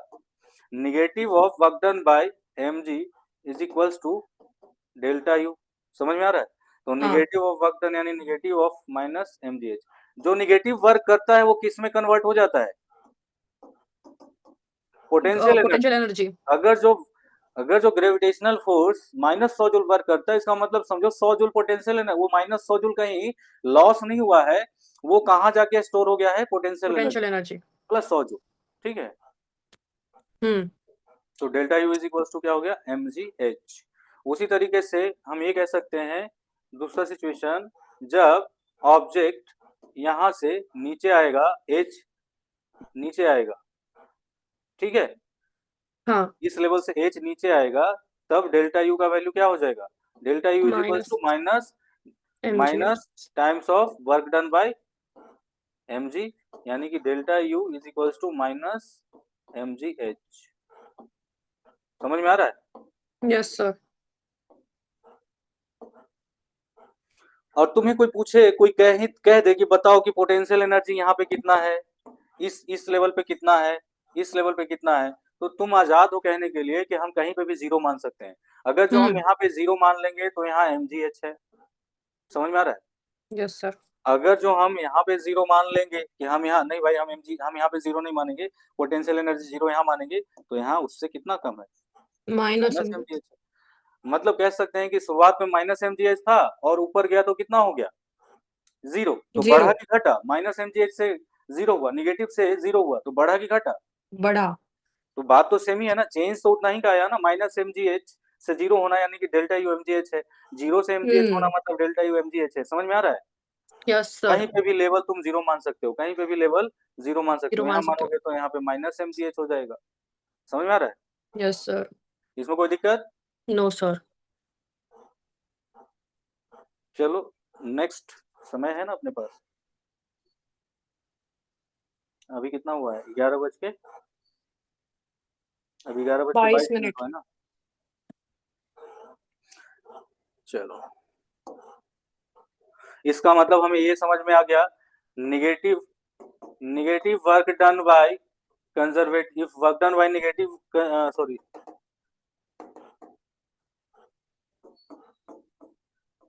negative of work done by mg is equals to delta U, समझ में आ रहा है। तो नेगेटिव ऑफ वर्क डन यानी नेगेटिव ऑफ माइनस mgh, जो नेगेटिव वर्क करता है वो किस में कन्वर्ट हो जाता है, पोटेंशियल एनर्जी। Potential energy. अगर जो ग्रेविटेशनल फोर्स -100 जूल वर्क करता है, इसका मतलब समझो 100 जूल पोटेंशियल है ना, वो -100 जूल कहीं लॉस नहीं हुआ है, वो कहाँ जाके स्टोर हो गया है, potential energy energy. Plus 100 joule, ठीक है। तो delta U is equal to क्या हो गया, mgh। उसी तरीके से हम ये कह सकते हैं, दूसरा सिचुएशन, जब ऑब्जेक्ट यहां से नीचे आएगा, h नीचे आएगा, ठीक है, हाँ। इस लेवल से h नीचे आएगा, तब डेल्टा यू का वैल्यू क्या हो जाएगा, delta U is equal to minus mgh। Times of work done by mg, यानी कि delta U is equal to minus mgh, समझ में आ रहा है। Yes sir. और तुम्हें कोई पूछे, कोई कह दे कि बताओ कि पोटेंशियल एनर्जी यहाँ पे कितना है, इस लेवल पे कितना है, इस लेवल पे कितना है, तो तुम आजाद हो कहने के लिए कि हम कहीं पे भी जीरो मान सकते हैं। अगर जो हम यहाँ पे जीरो मान लेंगे तो यहाँ mgh है, समझ में आ रहा है। Yes sir. अगर जो हम यहाँ पे जीरो मान लेंगे कि हम यहाँ नहीं भाई, हम यहाँ पे जीरो नहीं मानेंगे, पोटेंशियल एनर्जी जीरो यहाँ मानेंगे, तो यहाँ उससे कितना कम है, माइनस माइनस mgh। मतलब कह सकते हैं कि शुरुआत में माइनस mgh था और ऊपर गया तो कितना हो गया, जीरो, तो बढ़ा जीरो। कि घटा, माइनस mgh से जीरो हुआ, निगेटिव से जीरो हुआ, तो बढ़ा कि घटा? बढ़ा। तो बात तो सेम ही है ना, चेंज तो उतना ही का आया ना, माइनस एम जी एच से जीरो होना यानी कि delta U M G H है, जीरो से एम जी एच होना मतलब delta U M G H है। समझ में आ रहा है? Yes sir. कहीं पे भी लेवल तुम जीरो मान सकते हो, कहीं पे भी लेवल जीरो मान सकते जीरो हो, मान यहाँ सकते हो। मानोगे तो यहाँ पे माइनस एम जी एच हो जाएगा। समझ में आ रहा है? Yes sir. इसमें कोई दिक्कत? No sir. चलो नेक्स्ट, समय है ना अपने पास? अभी कितना हुआ है? 11 बज के, अभी 11 बज के 22 22 मिनट मिनट। हुआ है ना। चलो, इसका मतलब हमें ये समझ में आ गया, negative negative work done by conservative work done by negative, sorry,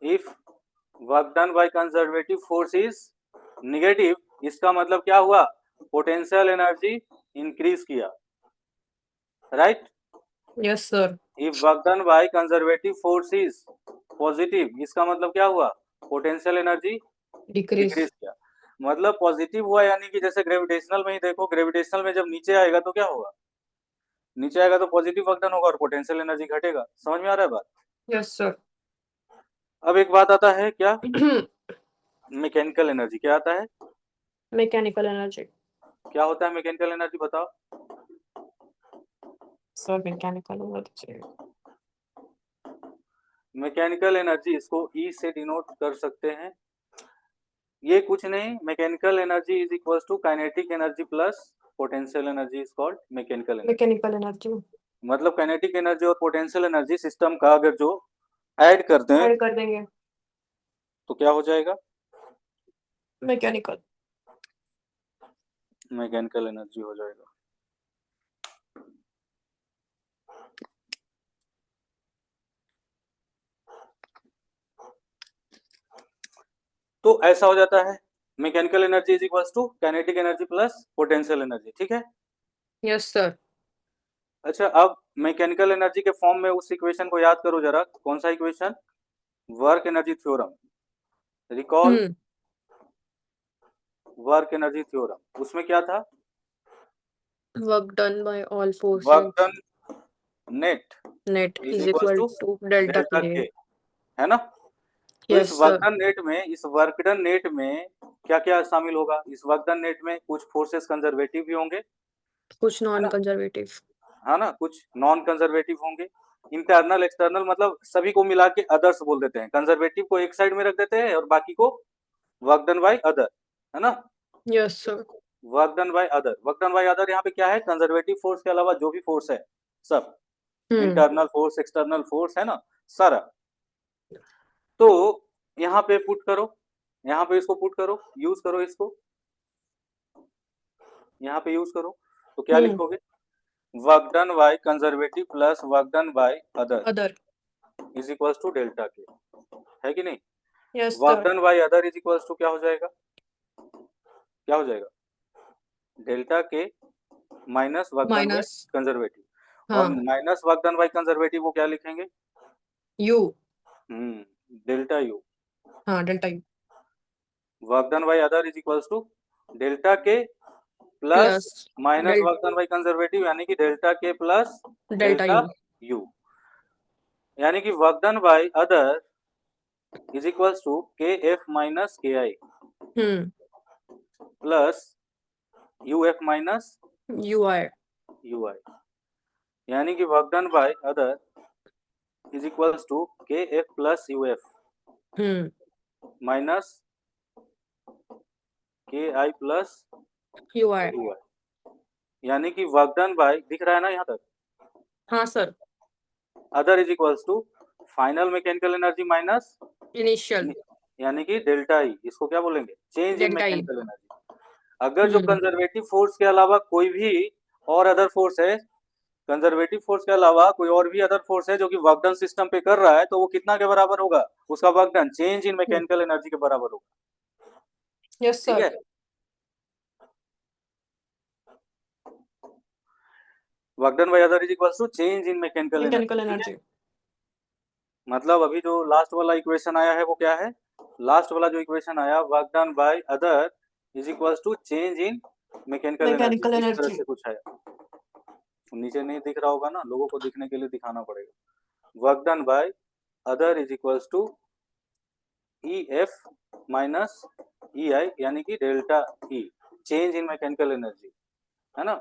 if work done by conservative force is negative, इसका मतलब क्या हुआ? पोटेंशियल एनर्जी इंक्रीज किया, right? Yes sir. If work done by conservative force is positive, इसका मतलब क्या हुआ? Potential energy decrease. Decrease किया। मतलब पॉजिटिव हुआ यानी कि जैसे ग्रेविटेशनल में ही देखो, ग्रेविटेशनल में जब नीचे आएगा तो क्या होगा? नीचे आएगा तो पॉजिटिव वर्क डन होगा और पोटेंशियल एनर्जी घटेगा। समझ में आ रहा है बात? Yes sir. अब एक बात आता है क्या, मैकेनिकल एनर्जी। क्या आता है? Mechanical energy. क्या होता है मैकेनिकल एनर्जी, बताओ? Sir mechanical energy. Mechanical energy, इसको ई से डिनोट कर सकते हैं, ये कुछ नहीं, mechanical energy is equal to kinetic energy plus potential energy is called mechanical energy. Mechanical energy. मतलब काइनेटिक एनर्जी और पोटेंशियल एनर्जी सिस्टम का अगर जो ऐड कर दें ऐड कर देंगे। तो क्या हो जाएगा? मैकेनिकल। मैकेनिकल एनर्जी हो जाएगा। तो ऐसा हो जाता है, mechanical energy is equal to kinetic energy plus potential energy. ठीक है? Yes sir. अच्छा, अब मैकेनिकल एनर्जी के फॉर्म में उस इक्वेशन को याद करो जरा, कौन सा equation? Work energy theorem, recall hmm. Work energy theorem. उसमें क्या था? Work done by all work forces done net net is is equal equal to to delta delta K. K, है ना? तो यस सर। इस वर्क डन नेट में क्या क्या शामिल होगा? इस वर्क डन नेट में कुछ फोर्सेस कंजर्वेटिव भी होंगे, कुछ है नॉन ना? कंजर्वेटिव। है ना? कुछ नॉन कंजर्वेटिव होंगे, इंटरनल एक्सटर्नल, मतलब सभी को मिला के अदर्स बोल देते हैं। कंजर्वेटिव को एक साइड में रख देते हैं और बाकी को वर्क डन बाय अदर, है ना? Yes sir. Work done by other, work done by other यहाँ पे क्या है? कंजर्वेटिव फोर्स के अलावा जो भी फोर्स है सब, हम्म। इंटरनल फोर्स, एक्सटर्नल फोर्स, है ना, सारा। तो यहाँ पे पुट करो, यहाँ पे इसको पुट करो, यूज करो इसको, यहाँ पे यूज करो, तो क्या हम्म। लिखोगे? Work done by conservative plus work done by other other. Is equal to delta K, है कि नहीं? Yes work sir. Done by other is equal to क्या हो जाएगा? क्या हो जाएगा? Delta K minus work done by minus. Conservative, और हाँ। Minus work done by conservative को क्या लिखेंगे? यू। Delta U. हाँ delta U. Work done by other is equal to delta K plus plus minus del work done by conservative यानी कि delta K plus delta delta U. U, यानी कि work done by other is equal to K F minus K I hmm. Plus U F minus U I. U I, यानी कि work done by other is equal to K F plus U F hmm. Minus K I plus U I. U I, यानी कि work done bye, दिख रहा है ना यहाँ तक? हाँ sir. Other is equal to final mechanical energy minus, initial. यानी कि डेल्टा ई, इसको क्या बोलेंगे? Change in delta E. Mechanical energy. अगर जो हम्म। कंजर्वेटिव फोर्स के अलावा कोई भी और अदर फोर्स है, कंजर्वेटिव फोर्स के अलावा कोई और भी अदर फोर्स है जो कि वर्क डन सिस्टम पे कर रहा है, तो वो कितना के बराबर होगा? उसका work done change in mechanical energy के बराबर होगा। यस ठीक सर। है? Work done by other is equal to change in mechanical energy. Mechanical ठीक है? एनर्जी। मतलब अभी जो लास्ट वाला इक्वेशन आया है वो क्या है? लास्ट वाला जो इक्वेशन आया, work done by other is equals to change in mechanical energy, mechanical इस तरह एनर्जी। से कुछ है। नीचे नहीं दिख रहा होगा ना, लोगों को दिखने के लिए दिखाना पड़ेगा। Work done by other is equals to E F minus E I, यानी कि delta E, change in mechanical energy, है ना।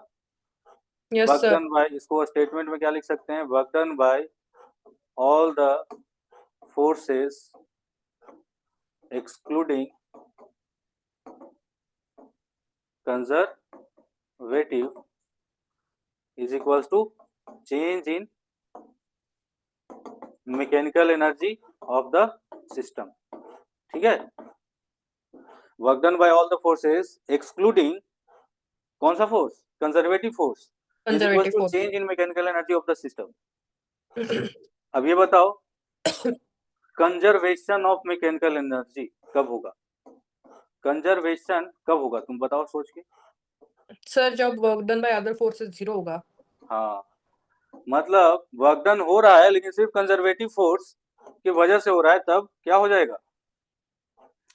Yes work sir. Done by, इसको स्टेटमेंट में क्या लिख सकते हैं, work done by all the forces excluding conservative is equals to change in mechanical energy of the system। ठीक है, work done by all the forces excluding कौन सा force, conservative force, is equal conservative to force. Change in mechanical energy of the system. अब ये बताओ conservation of mechanical energy कब होगा, conservation कब होगा, तुम बताओ सोच के। सर जब work done by other forces 0 होगा। हाँ, मतलब वर्क डन हो रहा है लेकिन सिर्फ कंजर्वेटिव फोर्स की वजह से हो रहा है, तब क्या हो जाएगा,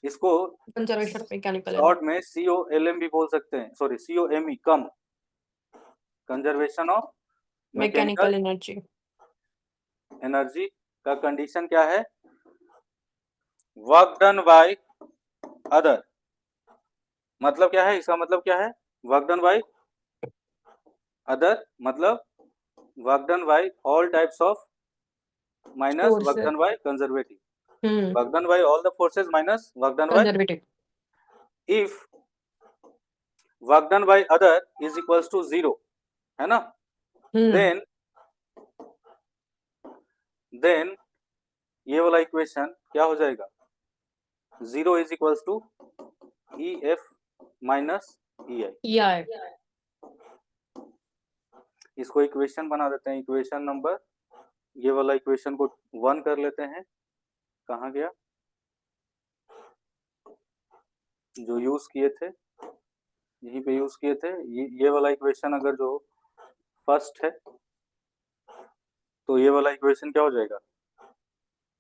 इसको conservation of mechanical short energy. में COLM भी बोल सकते हैं, sorry COME, come, conservation of mechanical mechanical energy. Energy का कंडीशन क्या है, वर्क डन बाय अदर, मतलब क्या है, इसका मतलब क्या है, वर्क डन बाय अदर मतलब work done by all types of minus work forces. Done by conservative, hmm. Work done by all the forces minus work done by, conservative. If work done by other is equals to 0, है ना, हम्म। Then then ये वाला equation क्या हो जाएगा, 0 is equals to E F minus E I. या है। इसको इक्वेशन बना देते हैं, इक्वेशन नंबर, ये वाला इक्वेशन को 1 कर लेते हैं, कहाँ गया, जो यूज किए थे यहीं पे यूज किए थे, ये वाला इक्वेशन अगर जो फर्स्ट है तो ये वाला इक्वेशन क्या हो जाएगा,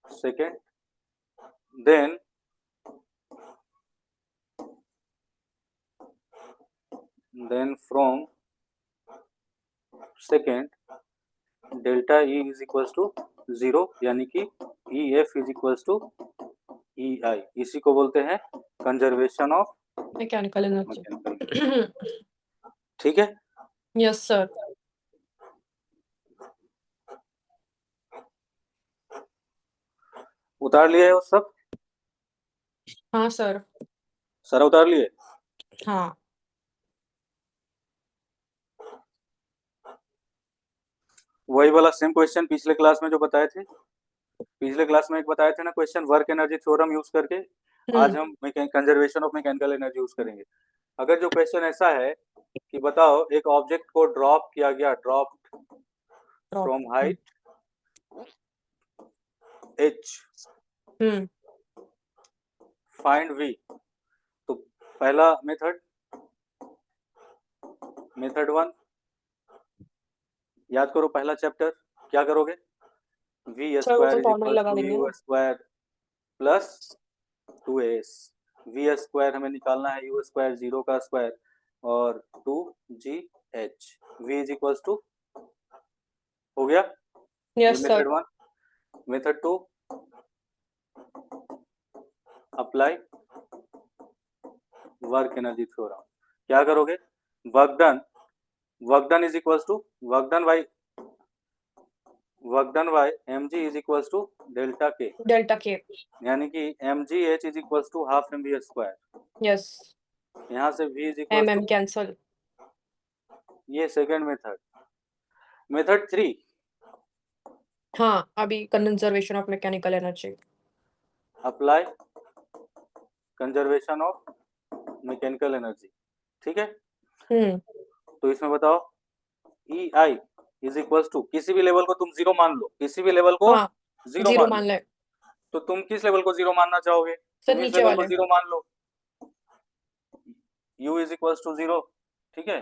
second, then from second delta E is equals to 0, यानी कि E F is equals to E I, इसी को बोलते हैं conservation of mechanical energy. Mechanical. ठीक है, यस सर। उतार लिए वो सब, हाँ सर। सारा उतार लिए। हाँ। वही वाला सेम क्वेश्चन पिछले क्लास में जो बताए थे, पिछले क्लास में एक बताए थे ना question, work energy theorem use करके, आज हम conservation of mechanical energy use करेंगे। अगर जो क्वेश्चन ऐसा है कि बताओ एक ऑब्जेक्ट को ड्रॉप किया गया, drop from height h, hmm. Find v, तो पहला मेथड, मेथड 1 याद करो, पहला चैप्टर क्या करोगे, v सर वो तो स्क्वायर इज फॉर्मूला इक्वल लगा टू देंगे u ना। Square plus 2as, v square हमें निकालना है, u स्क्वायर 0 का स्क्वायर और 2gh, v is equal to, हो गया, ये yes sir. Method 1। Method 2 apply work energy theorem, क्या करोगे, work done, work done is equal to work done by mg is equal to delta k, delta K. यानी कि mgh is equal to half mv square, yes. यहाँ से v is equal to, cancel. ये second method. Method 3 हाँ अभी conservation of mechanical energy. Apply conservation of mechanical energy, ठीक है। तो इसमें बताओ ई आई इज इक्वल टू, किसी भी लेवल को तुम 0 मान लो, किसी भी लेवल को हाँ 0 जीरो मान लो, मान ले। तो तुम किस लेवल को 0 मानना चाहोगे, सर तुम इस नीचे लेवल को वाले। 0 मान लो, u इज इक्वल टू 0, ठीक है,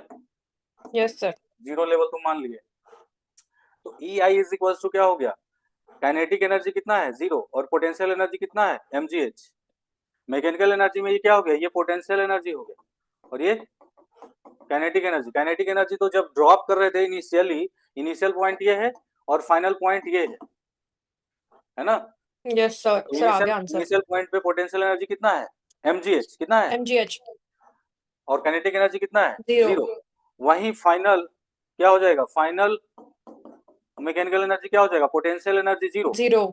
यस सर। 0 लेवल तुम मान लिए, तो ई आई इज इक्वल टू क्या हो गया, काइनेटिक एनर्जी कितना है 0 और पोटेंशियल एनर्जी कितना है mgh, मैकेनिकल एनर्जी में ये क्या हो गया, ये पोटेंशियल एनर्जी हो गया, और ये काइनेटिक एनर्जी। काइनेटिक एनर्जी तो जब ड्रॉप कर रहे थे इनिशियली, इनिशियल पॉइंट ये है और फाइनल पॉइंट ये है ना। यस सर, तो सर आ इनिशियल गया आंसर। इनिशियल पॉइंट पे पोटेंशियल एनर्जी कितना है, mgh कितना है, mgh और काइनेटिक एनर्जी कितना है, 0। 0। वहीं फाइनल क्या हो जाएगा, फाइनल मैकेनिकल एनर्जी क्या हो जाएगा, पोटेंशियल एनर्जी 0। 0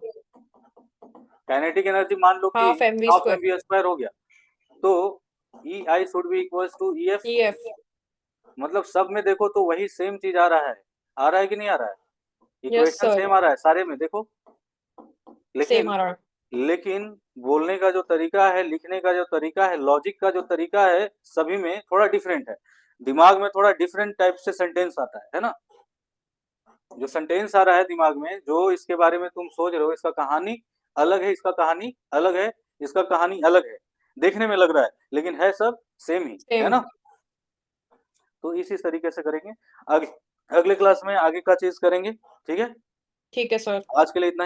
काइनेटिक एनर्जी मान लो कि half M V half square. mv square हो गया, तो ei should be equals to ef। ef मतलब सब में देखो तो वही सेम चीज आ रहा है कि नहीं आ रहा है, यस इक्वेशन सर, सेम आ रहा है सारे में देखो। सेम लेकिन आ रहा है। लेकिन बोलने का जो तरीका है, लिखने का जो तरीका है, लॉजिक का जो तरीका है, सभी में थोड़ा डिफरेंट है। दिमाग में थोड़ा डिफरेंट टाइप से सेंटेंस आता है ना। जो सेंटेंस आ रहा है दिमाग में, जो इसके बारे में तुम सोच रहे हो, इसका कहानी अलग है, इसका कहानी अलग है, इसका कहानी अलग है, देखने में लग रहा है लेकिन है सब सेम ही है सेम। ना। तो इसी तरीके से करेंगे। अगले क्लास में आगे का चीज करेंगे, ठीक है। ठीक है सर। आज के लिए इतना